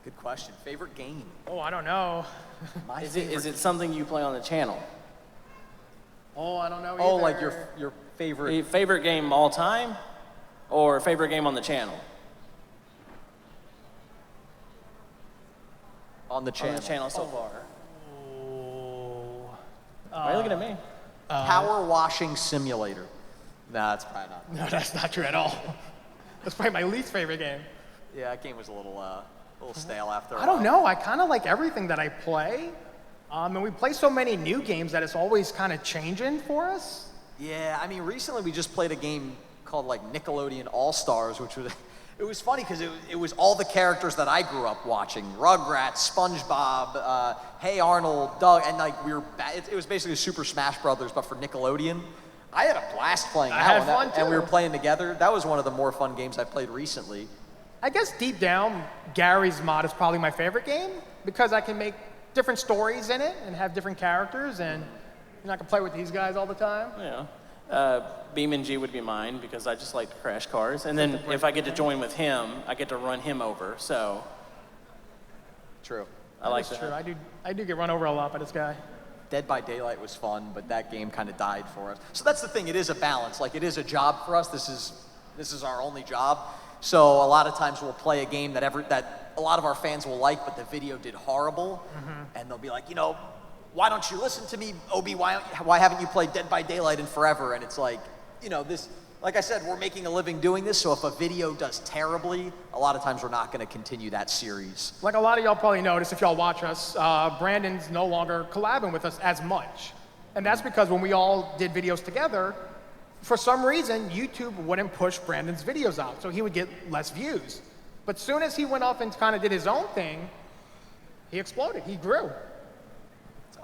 Good question. Favorite game? Oh, I don't know. Is it something you play on the channel? Oh, I don't know either. Oh, like your favorite. Favorite game all time, or favorite game on the channel? On the channel. On the channel so far. Oh. Why are you looking at me? Power washing simulator. Nah, that's probably not. No, that's not true at all. That's probably my least favorite game. Yeah, that game was a little stale after a while. I don't know. I kind of like everything that I play. And we play so many new games that it's always kind of changing for us. Yeah, I mean, recently we just played a game called like Nickelodeon All-Stars, which was, it was funny because it was all the characters that I grew up watching. Rugrats, SpongeBob, Hey Arnold, Doug, and like it was basically Super Smash Brothers, but for Nickelodeon. I had a blast playing that I had one, fun too. and we were playing together. That was one of the more fun games I played recently. I guess deep down, Gary's mod is probably my favorite game because I can make different stories in it and have different characters, and you're not gonna play with these guys all the time. Yeah. Beam and G would be mine because I just like to crash cars. And then if I get to join with him, I get to run him over. So. True. I like That's that. true. I do get run over a lot by this guy. Dead by Daylight was fun, but that game kind of died for us. So that's the thing. It is a balance. Like, it is a job for us. This is our only job. So a lot of times we'll play a game that a lot of our fans will like, but the video did horrible, and they'll be like, you know, why don't you listen to me, Obi? Why haven't you played Dead by Daylight in forever? And it's like, you know, this. Like I said, we're making a living doing this, so if a video does terribly, a lot of times we're not going to continue that series. Like a lot of y'all probably noticed if y'all watch us, Brandon's no longer collabing with us as much. And that's because when we all did videos together, for some reason, YouTube wouldn't push Brandon's videos out, so he would get less views. But soon as he went off and kind of did his own thing, he exploded, he grew.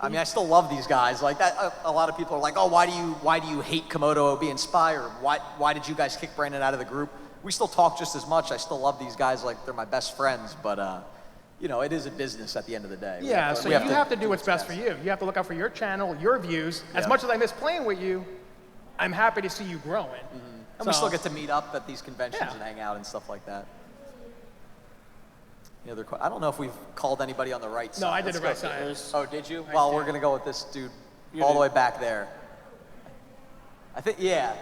I mean, I still love these guys. Like that, a lot of people are like, "Oh, why do you hate Camodo Be Inspired? Why did you guys kick Brandon out of the group?" We still talk just as much. I still love these guys like they're my best friends. But you know, it is a business at the end of the day. Yeah, so you have to do what's best for you. You have to look out for your channel, your views. As much as I miss playing with you, I'm happy to see you growing. And we still get to meet up at these conventions and hang out and stuff like that. I don't know if we've called anybody on the right side. No, I did the right side. Oh, did you? Well, we're going to go with this dude all the way back there. I think, yeah.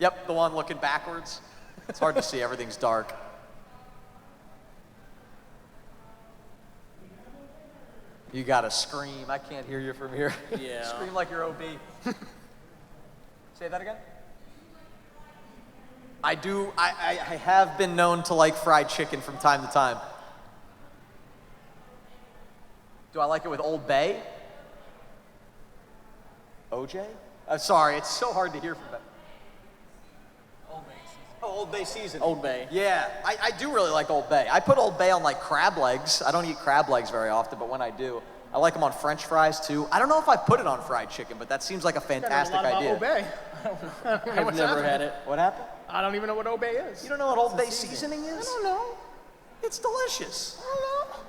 Yep, the one looking backwards. It's hard to see, everything's dark. You gotta scream. I can't hear you from here. Yeah. Scream like you're OB. Say that again? I do, I have been known to like fried chicken from time to time. Do I like it with Old Bay? OJ? I'm sorry, it's so hard to hear from that. Old Bay season. Oh, Old Bay season. Old Bay. Yeah, I do really like Old Bay. I put Old Bay on like crab legs. I don't eat crab legs very often, but when I do, I like them on French fries too. I don't know if I put it on fried chicken, but that seems like a fantastic idea. Old Bay. I've never had it. What happened? I don't even know what Old Bay is. You don't know what Old Bay seasoning is? I don't know. It's delicious. I don't know.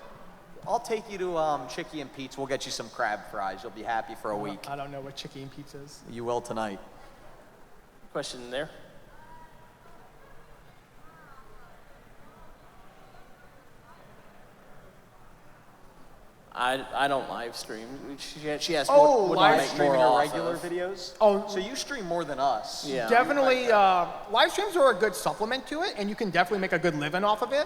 I'll take you to Chicky and Pete's. We'll get you some crab fries. You'll be happy for a week. I don't know what Chicky and Pizza is. You will tonight. Question there. I don't live stream. She asked what would I live make more Streaming our off regular of. videos? Oh. So you stream more than us. Yeah. Definitely, live streams are a good supplement to it, and you can definitely make a good living off of it.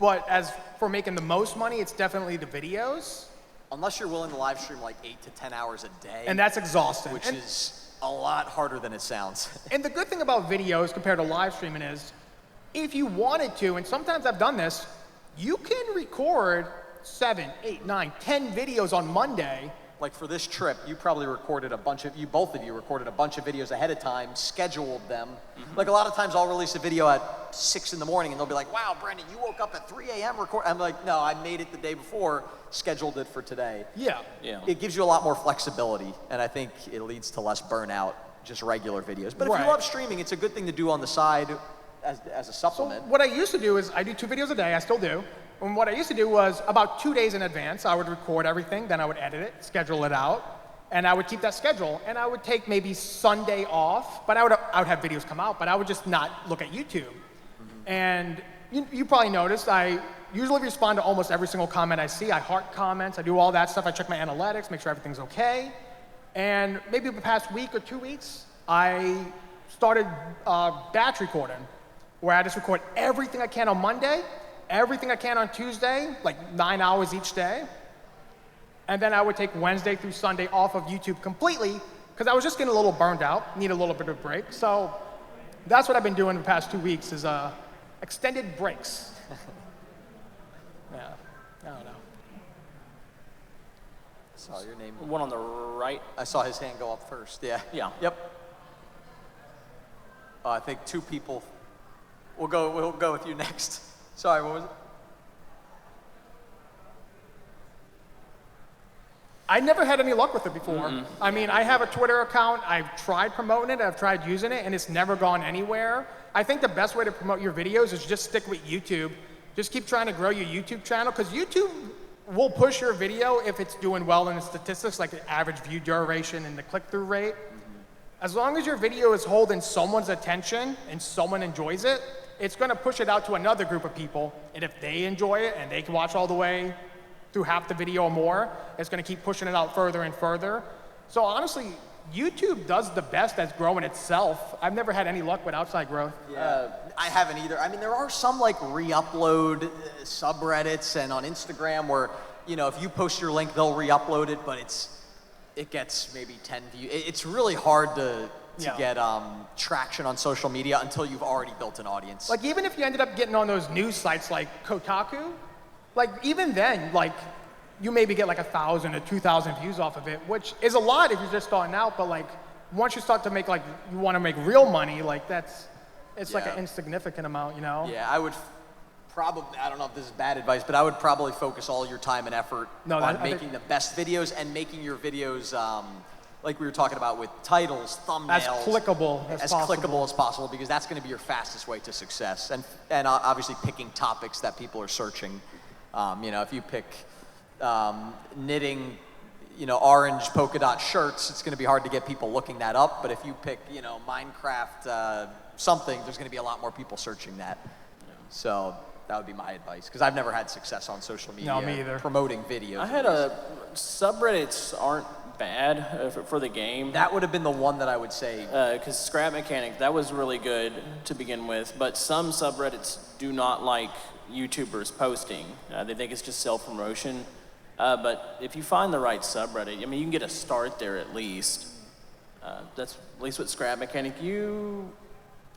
But as for making the most money, it's definitely the videos, Unless you're willing to live stream like 8 to 10 hours a day. and that's exhausting. which And, is a lot harder than it sounds. and the good thing about videos compared to live streaming is, if you wanted to, and sometimes I've done this, you can record 7, 8, 9, 10 videos on Monday. Like for this trip, you probably recorded both of you recorded a bunch of videos ahead of time, scheduled them. Like a lot of times I'll release a video at 6 in the morning and they'll be like, wow, Brendan, you woke up at 3 a.m. I'm like, no, I made it the day before, scheduled it for today. Yeah. Yeah. It gives you a lot more flexibility, and I think it leads to less burnout, just regular videos. But if Right. you love streaming, it's a good thing to do on the side as a supplement. What I used to do is, I do 2 videos a day, I still do. And what I used to do was, about 2 days in advance, I would record everything, then I would edit it, schedule it out, and I would keep that schedule. And I would take maybe Sunday off, but I would have videos come out, but I would just not look at YouTube. And you probably noticed, I usually respond to almost every single comment I see. I heart comments, I do all that stuff, I check my analytics, make sure everything's okay. And maybe the past week or 2 weeks, I started batch recording, where I just record everything I can on Monday, everything I can on Tuesday, like 9 hours each day. And then I would take Wednesday through Sunday off of YouTube completely, because I was just getting a little burned out, need a little bit of break. So that's what I've been doing the past 2 weeks, is extended breaks. Yeah, I don't know. Saw your name. One on the right. I saw his hand go up first. Yeah. Yeah. Yep. I think 2 people. We'll go with you next. Sorry, what was it? I never had any luck with it before. I mean, I have a Twitter account, I've tried promoting it, I've tried using it, and it's never gone anywhere. I think the best way to promote your videos is just stick with YouTube. Just keep trying to grow your YouTube channel, because YouTube will push your video if it's doing well in the statistics, like the average view duration and the click-through rate. As long as your video is holding someone's attention and someone enjoys it, it's gonna push it out to another group of people, and if they enjoy it and they can watch all the way through half the video or more, it's gonna keep pushing it out further and further. So honestly, YouTube does the best at growing itself. I've never had any luck with outside growth. Yeah, I haven't either. I mean, there are some like re-upload subreddits and on Instagram where, you know, if you post your link, they'll re-upload it, but it gets maybe 10 views. It's really hard to get traction on social media until you've already built an audience. Like even if you ended up getting on those news sites like Kotaku, like even then, like you maybe get like 1,000 or 2,000 views off of it, which is a lot if you're just starting out, but like once you start to make like, you wanna make real money, like it's like an insignificant amount, you know? Yeah, I would probably, I don't know if this is bad advice, but I would probably focus all your time and effort on making the best videos and making your videos, like we were talking about with titles, thumbnails. As clickable as possible. Clickable as possible, because that's gonna be your fastest way to success. And obviously picking topics that people are searching. You know, if you pick knitting, you know, orange polka dot shirts, it's gonna be hard to get people looking that up. But if you pick, you know, Minecraft something, there's gonna be a lot more people searching that. So that would be my advice, because I've never had success on social media No, me either. promoting videos. I had subreddits aren't bad for the game. That would have been the one that I would say. Because Scrap Mechanic, that was really good to begin with, but some subreddits do not like YouTubers posting. They think it's just self-promotion. But if you find the right subreddit, I mean, you can get a start there at least. That's at least with Scrap Mechanic. You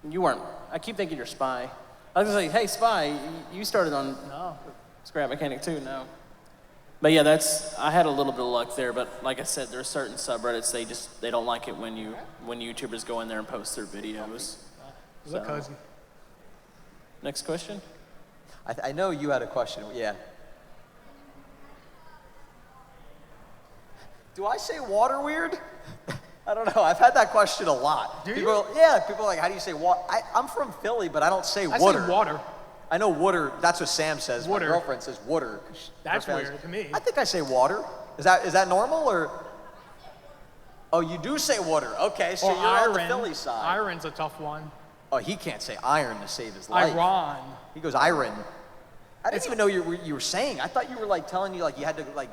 weren't. I keep thinking you're Spy. I was gonna say, hey, Spy, you started on Scrap Mechanic too. No. But yeah, I had a little bit of luck there. But like I said, there are certain subreddits they don't like it when YouTubers go in there and post their videos. Is that cozy? Next question. I know you had a question. Yeah. Do I say water weird? I don't know. I've had that question a lot. Do you? People are like, how do you say water? I'm from Philly, but I don't say water. I say water. I know water. That's what Sam says. Water. My girlfriend says water. That's weird to me. I think I say water. Is that normal or? Oh, you do say water. Okay, so or you're iron. on the Philly side. Iron's a tough one. Oh, he can't say iron to save his life. Iran. He goes iron. I didn't even know you were saying. I thought you were like telling you like you had to like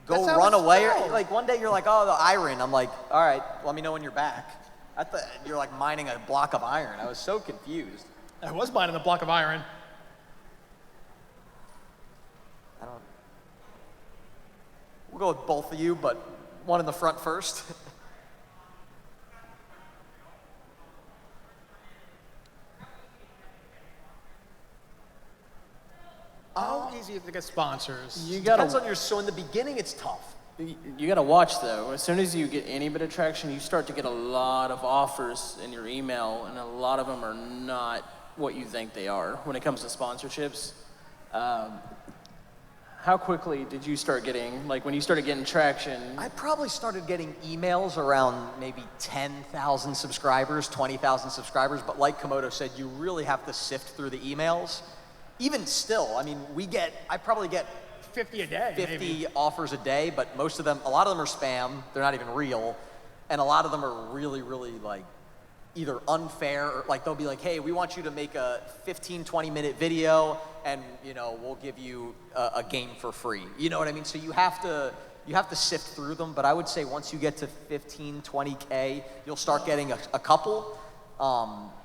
go run away or like one day you're like, oh, the iron. I'm like, all right, let me know when you're back. I thought you're like mining a block of iron. I was so confused. I was mining a block of iron. We'll go with both of you, but one in the front first. How easy is it to get sponsors? Depends on so in the beginning it's tough. You gotta watch though. As soon as you get any bit of traction, you start to get a lot of offers in your email, and a lot of them are not what you think they are when it comes to sponsorships. How quickly did you start getting, like when you started getting traction? I probably started getting emails around maybe 10,000 subscribers, 20,000 subscribers, but like Camodo said, you really have to sift through the emails. Even still, I mean, I probably get 50 a day, 50 maybe. offers a day, but a lot of them are spam, they're not even real, and a lot of them are really, really like either unfair or like they'll be like, hey, we want you to make a 15, 20-minute video and we'll give you a game for free. You know what I mean? So you have to sift through them, but I would say once you get to 15, 20K, you'll start getting a couple.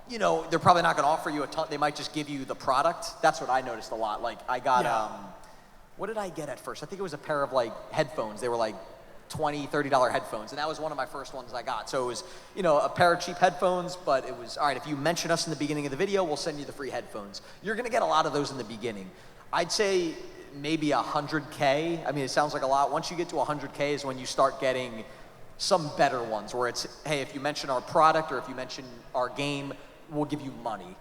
They're probably not gonna offer you a ton, they might just give you the product. That's what I noticed a lot. Like I got, what did I get at first? I think it was a pair of like headphones. They were like $20, $30 headphones, and that was one of my first ones I got. So it was, a pair of cheap headphones, but it was, all right, if you mention us in the beginning of the video, we'll send you the free headphones. You're gonna get a lot of those in the beginning. I'd say maybe 100K. I mean, it sounds like a lot. Once you get to 100K is when you start getting some better ones where it's, hey, if you mention our product or if you mention our game, we'll give you money.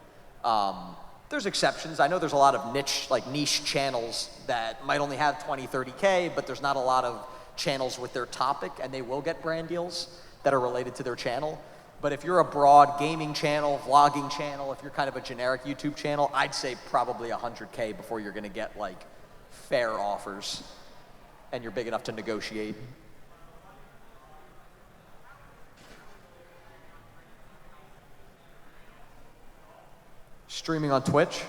There's exceptions. I know there's a lot of niche channels that might only have 20, 30K, but there's not a lot of channels with their topic, and they will get brand deals that are related to their channel. But if you're a broad gaming channel, vlogging channel, if you're kind of a generic YouTube channel, I'd say probably 100K before you're gonna get like fair offers and you're big enough to negotiate. Streaming on Twitch?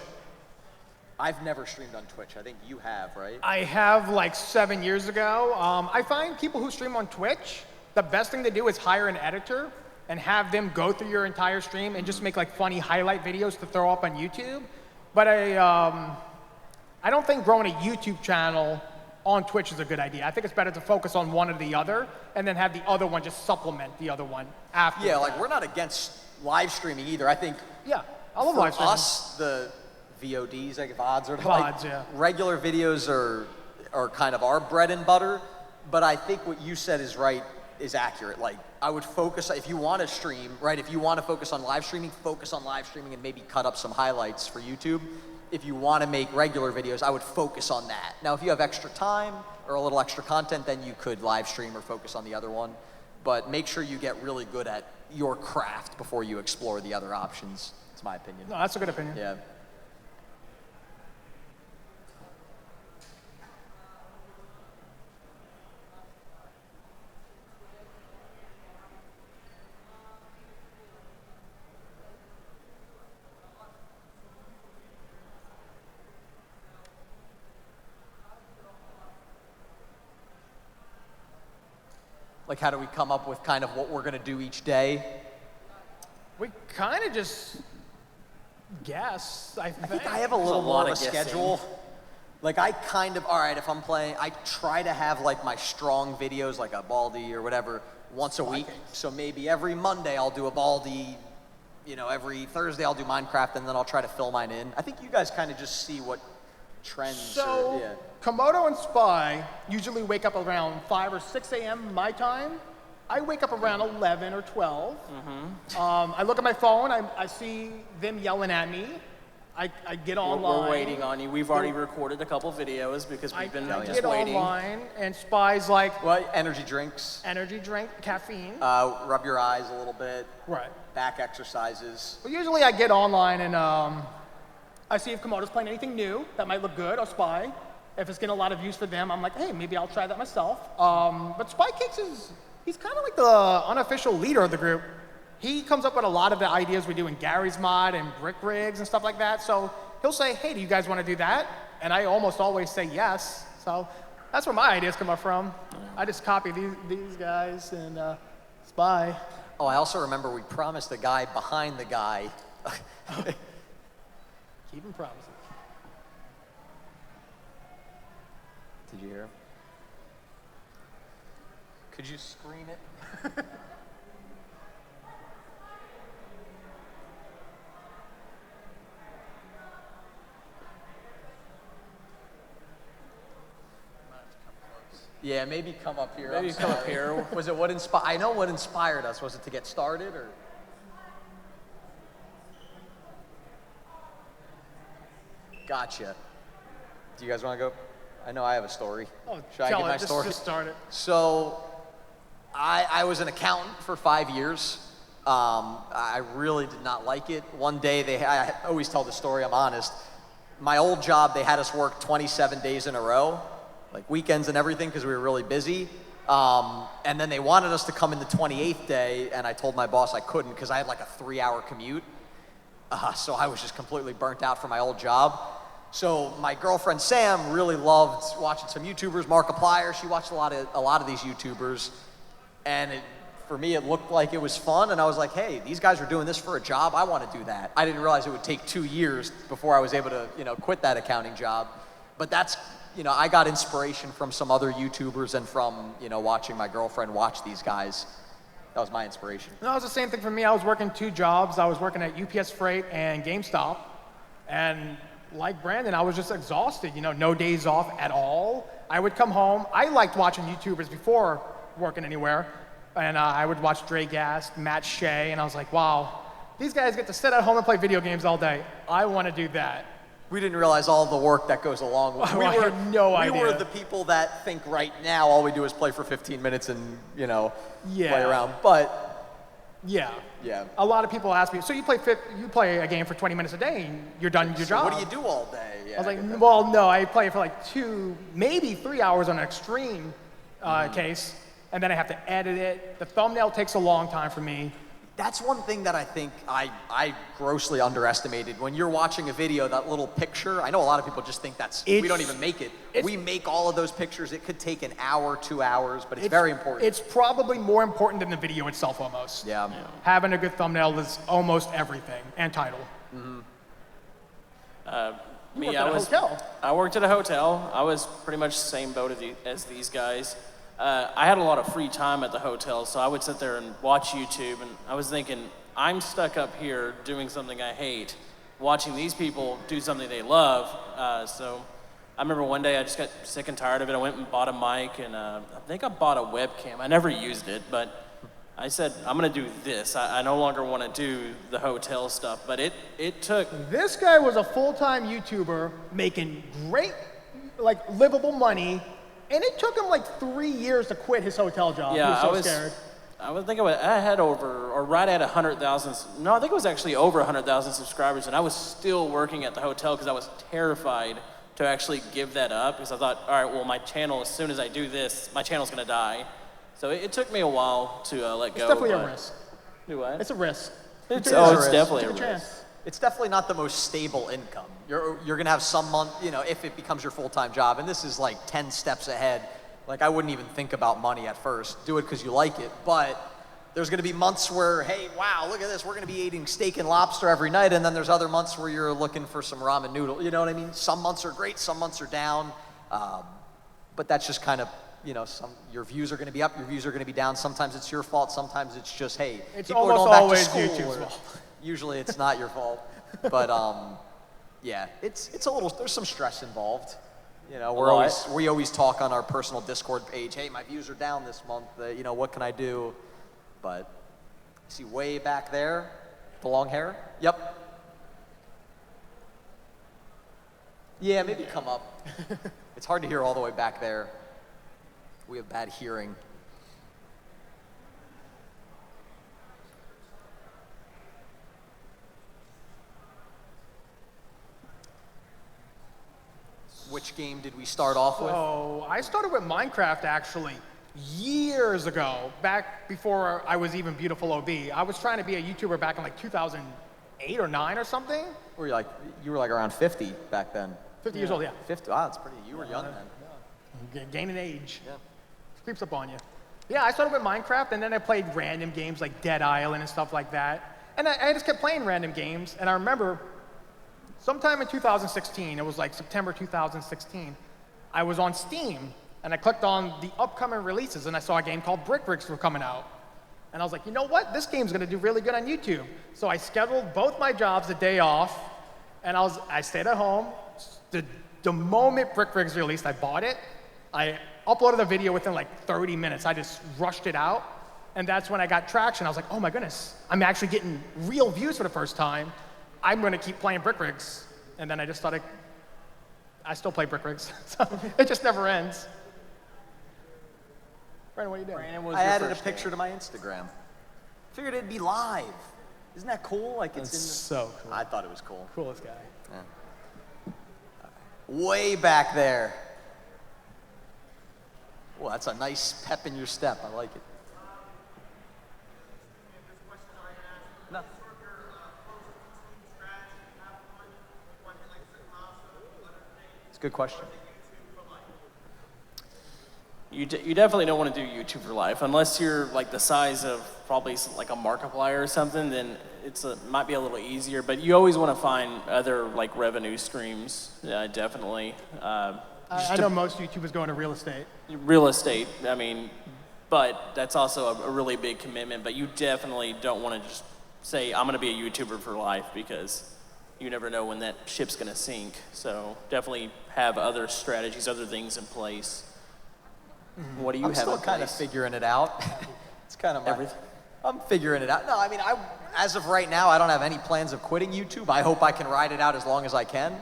I've never streamed on Twitch. I think you have, right? I have like 7 years ago. I find people who stream on Twitch, the best thing to do is hire an editor and have them go through your entire stream and just make like funny highlight videos to throw up on YouTube. But I don't think growing a YouTube channel on Twitch is a good idea. I think it's better to focus on one or the other and then have the other one just supplement the other one after. Yeah, like we're not against live streaming either. I think I love live streaming. For us, the VODs, like VODs are VODs, like yeah. regular videos are kind of our bread and butter, but I think what you said is accurate. Like I would focus, if you want to stream, right, if you want to focus on live streaming and maybe cut up some highlights for YouTube. If you want to make regular videos, I would focus on that. Now, if you have extra time or a little extra content, then you could live stream or focus on the other one. But make sure you get really good at your craft before you explore the other options. It's my opinion. No, that's a good opinion. Yeah. Like, how do we come up with kind of what we're gonna do each day? We kind of just guess, I think. I think I have a little a more lot of a of guessing. schedule. Like, I kind of, all right, if I'm playing, I try to have like my strong videos, like a Baldi or whatever, once a week. So maybe every Monday I'll do a Baldi, you know, every Thursday I'll do Minecraft, and then I'll try to fill mine in. I think you guys kind of just see what trends So, or, yeah. Camodo and Spy usually wake up around 5 or 6 a.m. my time. I wake up around 11 or 12. I look at my phone, I see them yelling at me. I get online. We're waiting on you. We've already recorded a couple videos because I we've been I just get waiting. online, and Spy's like, Well, energy drinks, energy drink, caffeine. rub your eyes a little bit, Right. back exercises. But usually I get online and I see if Camodo's playing anything new that might look good, or Spy. If it's getting a lot of views for them, I'm like, hey, maybe I'll try that myself. But Spy Cakes he's kind of like the unofficial leader of the group. He comes up with a lot of the ideas we do in Gary's Mod and Brick Rigs and stuff like that. So he'll say, hey, do you guys want to do that? And I almost always say yes. So that's where my ideas come up from. I just copy these guys and Spy. Oh, I also remember we promised the guy behind the guy. Keeping promises. Did you hear him? Could you screen it? Yeah, maybe come up here. Maybe I'm come up sorry. here. Was it what inspired? I know what inspired us. Was it to get started or? Gotcha. Do you guys want to go? I know I have a story. Oh, Should I tell give it, my just, story? Just start it. So, I was an accountant for 5 years. I really did not like it. One day, I always tell the story, I'm honest. My old job, they had us work 27 days in a row, like weekends and everything, because we were really busy. And then they wanted us to come in the 28th day, and I told my boss I couldn't because I had like a 3-hour commute. So I was just completely burnt out from my old job. So my girlfriend Sam really loved watching some YouTubers. Markiplier, she watched a lot of these YouTubers, and for me it looked like it was fun. And I was like, hey, these guys are doing this for a job. I want to do that. I didn't realize it would take 2 years before I was able to, quit that accounting job. But that's, I got inspiration from some other YouTubers and from, watching my girlfriend watch these guys. That was my inspiration. No, it was the same thing for me. I was working 2 jobs. I was working at UPS Freight and GameStop. And like Brandon, I was just exhausted, no days off at all. I would come home. I liked watching YouTubers before working anywhere. And I would watch Dragast, Matt Shea, and I was like, wow, these guys get to sit at home and play video games all day. I want to do that. We didn't realize all the work that goes along with it. I had no idea. We were the people that think right now all we do is play for 15 minutes and, play around. But yeah. Yeah. A lot of people ask me, so you play a game for 20 minutes a day and you're done with your job. What do you do all day? Yeah, I was like, well, no, I play for like 2, maybe 3 hours on an extreme case, and then I have to edit it. The thumbnail takes a long time for me. That's one thing that I think I grossly underestimated. When you're watching a video, that little picture, I know a lot of people just think we don't even make it. We make all of those pictures. It could take an hour, 2 hours, but it's very important. It's probably more important than the video itself almost. Yeah. Having a good thumbnail is almost everything, and title. Me, at a hotel. I worked at a hotel. I was pretty much the same boat as these guys. I had a lot of free time at the hotel, so I would sit there and watch YouTube, and I was thinking, I'm stuck up here doing something I hate, watching these people do something they love. So I remember one day I just got sick and tired of it. I went and bought a mic, and I think I bought a webcam. I never used it, but I said, I'm gonna do this. I no longer wanna do the hotel stuff, but it took... This guy was a full-time YouTuber making great, livable money, and it took him 3 years to quit his hotel job. Yeah, he was so scared. I had right at 100,000, no, I think it was actually over 100,000 subscribers, and I was still working at the hotel because I was terrified to actually give that up, because I thought, all right, well, my channel, as soon as I do this, my channel's gonna die. So it took me a while to let go. It's definitely a risk. Do what? It's a risk. It's risk. definitely a Take a risk. chance. It's definitely not the most stable income. You're gonna have some month, if it becomes your full-time job, and this is like 10 steps ahead. Like, I wouldn't even think about money at first. Do it because you like it. But there's going to be months where, hey, wow, look at this. We're going to be eating steak and lobster every night. And then there's other months where you're looking for some ramen noodle. You know what I mean? Some months are great. Some months are down. But that's just kind of, you know, your views are going to be up. Your views are going to be down. Sometimes it's your fault. Sometimes it's just, hey, It's people are almost going back to always school. YouTube's or- fault. Usually it's not your fault. But yeah, it's a little, there's some stress involved. You know, we always talk on our personal Discord page, hey, my views are down this month, you know, what can I do? But see way back there, the long hair? Yep. Yeah, maybe come up. It's hard to hear all the way back there. We have bad hearing. Which game did we start off with? Oh, I started with Minecraft actually years ago, back before I was even Beautiful OB. I was trying to be a YouTuber back in like 2008 or 9 or something. Or you were like around 50 back then. 50 years old, yeah. 50, wow, that's pretty, you were young then. Gaining age. Yeah. Creeps up on you. Yeah, I started with Minecraft, and then I played random games like Dead Island and stuff like that. And I just kept playing random games, and I remember sometime in 2016, it was like September 2016, I was on Steam, and I clicked on the upcoming releases, and I saw a game called Brick Bricks were coming out. And I was like, you know what? This game's gonna do really good on YouTube. So I scheduled both my jobs the day off, and I stayed at home. The moment Brick Bricks released, I bought it. I uploaded the video within like 30 minutes. I just rushed it out, and that's when I got traction. I was like, oh my goodness, I'm actually getting real views for the first time. I'm gonna keep playing Brick Bricks. And then I just started, I still play Brick Bricks, so it just never ends. Brandon, what are you doing? Brandon, what was I your added a first picture to my Instagram. Figured it'd be live. Isn't that cool? Like it's That's in so cool. I thought it was cool. Coolest guy. Way back there. Well, that's a nice pep in your step. I like it. No. It's a good question. You definitely don't want to do YouTube for life unless you're like the size of probably like a Markiplier or something. Then might be a little easier. But you always want to find other like revenue streams. Definitely. I know most YouTubers go into real estate. Real estate. I mean, but that's also a really big commitment. But you definitely don't want to just say I'm going to be a YouTuber for life because you never know when that ship's going to sink. So definitely have other strategies, other things in place. What do you I'm have still in kind of place? figuring it out. It's kind of Everything. I'm figuring it out. No, I mean, as of right now, I don't have any plans of quitting YouTube. I hope I can ride it out as long as I can.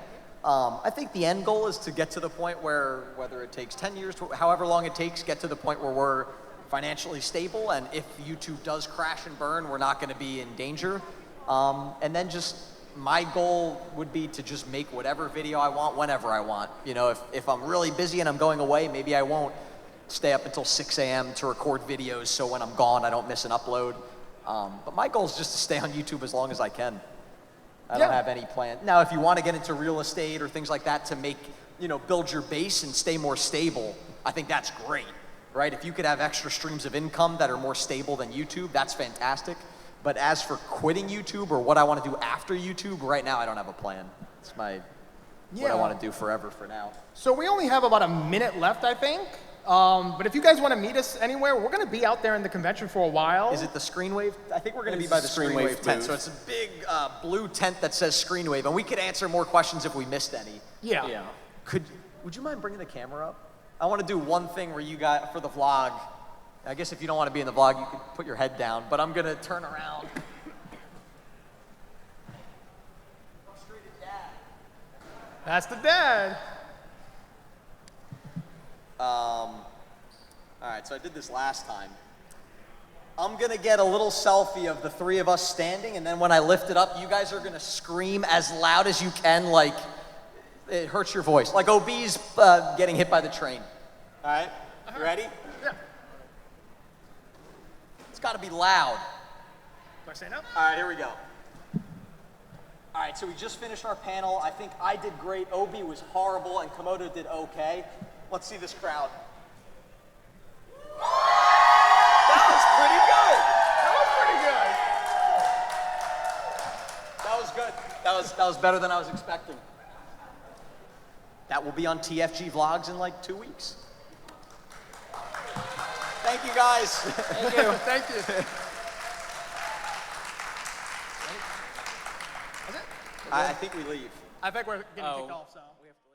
I think the end goal is to get to the point where, whether it takes 10 years, however long it takes, get to the point where we're financially stable. And if YouTube does crash and burn, we're not going to be in danger. And then just my goal would be to just make whatever video I want whenever I want. You know, if I'm really busy and I'm going away, maybe I won't stay up until 6 a.m. to record videos so when I'm gone I don't miss an upload. But my goal is just to stay on YouTube as long as I can. I don't have any plan. Now, if you want to get into real estate or things like that to make, you know, build your base and stay more stable, I think that's great, right? If you could have extra streams of income that are more stable than YouTube, that's fantastic. But as for quitting YouTube or what I want to do after YouTube, right now I don't have a plan. It's what I want to do forever for now. So we only have about a minute left, I think. But if you guys want to meet us anywhere, we're going to be out there in the convention for a while. Is it the Screenwave? I think we're going to be It's by the the Screenwave Screenwave tent. booth. So it's a big blue tent that says Screenwave, and we could answer more questions if we missed any. Yeah. Yeah. Would you mind bringing the camera up? I want to do one thing where you got, for the vlog, I guess if you don't want to be in the vlog, you could put your head down, but I'm going to turn around. That's the dad. All right, so I did this last time. I'm gonna get a little selfie of the three of us standing, and then when I lift it up, you guys are gonna scream as loud as you can, like it hurts your voice. Like OB's getting hit by the train. All right, you ready? Yeah. It's gotta be loud. Do I say no? All right, here we go. All right, so we just finished our panel. I think I did great, OB was horrible, and Camodo did okay. Let's see this crowd. That was better than I was expecting. That will be on TFG Vlogs in like 2 weeks. Thank you, guys. Thank you. Thank you. I think we leave. I think we're getting kicked off, so we have to.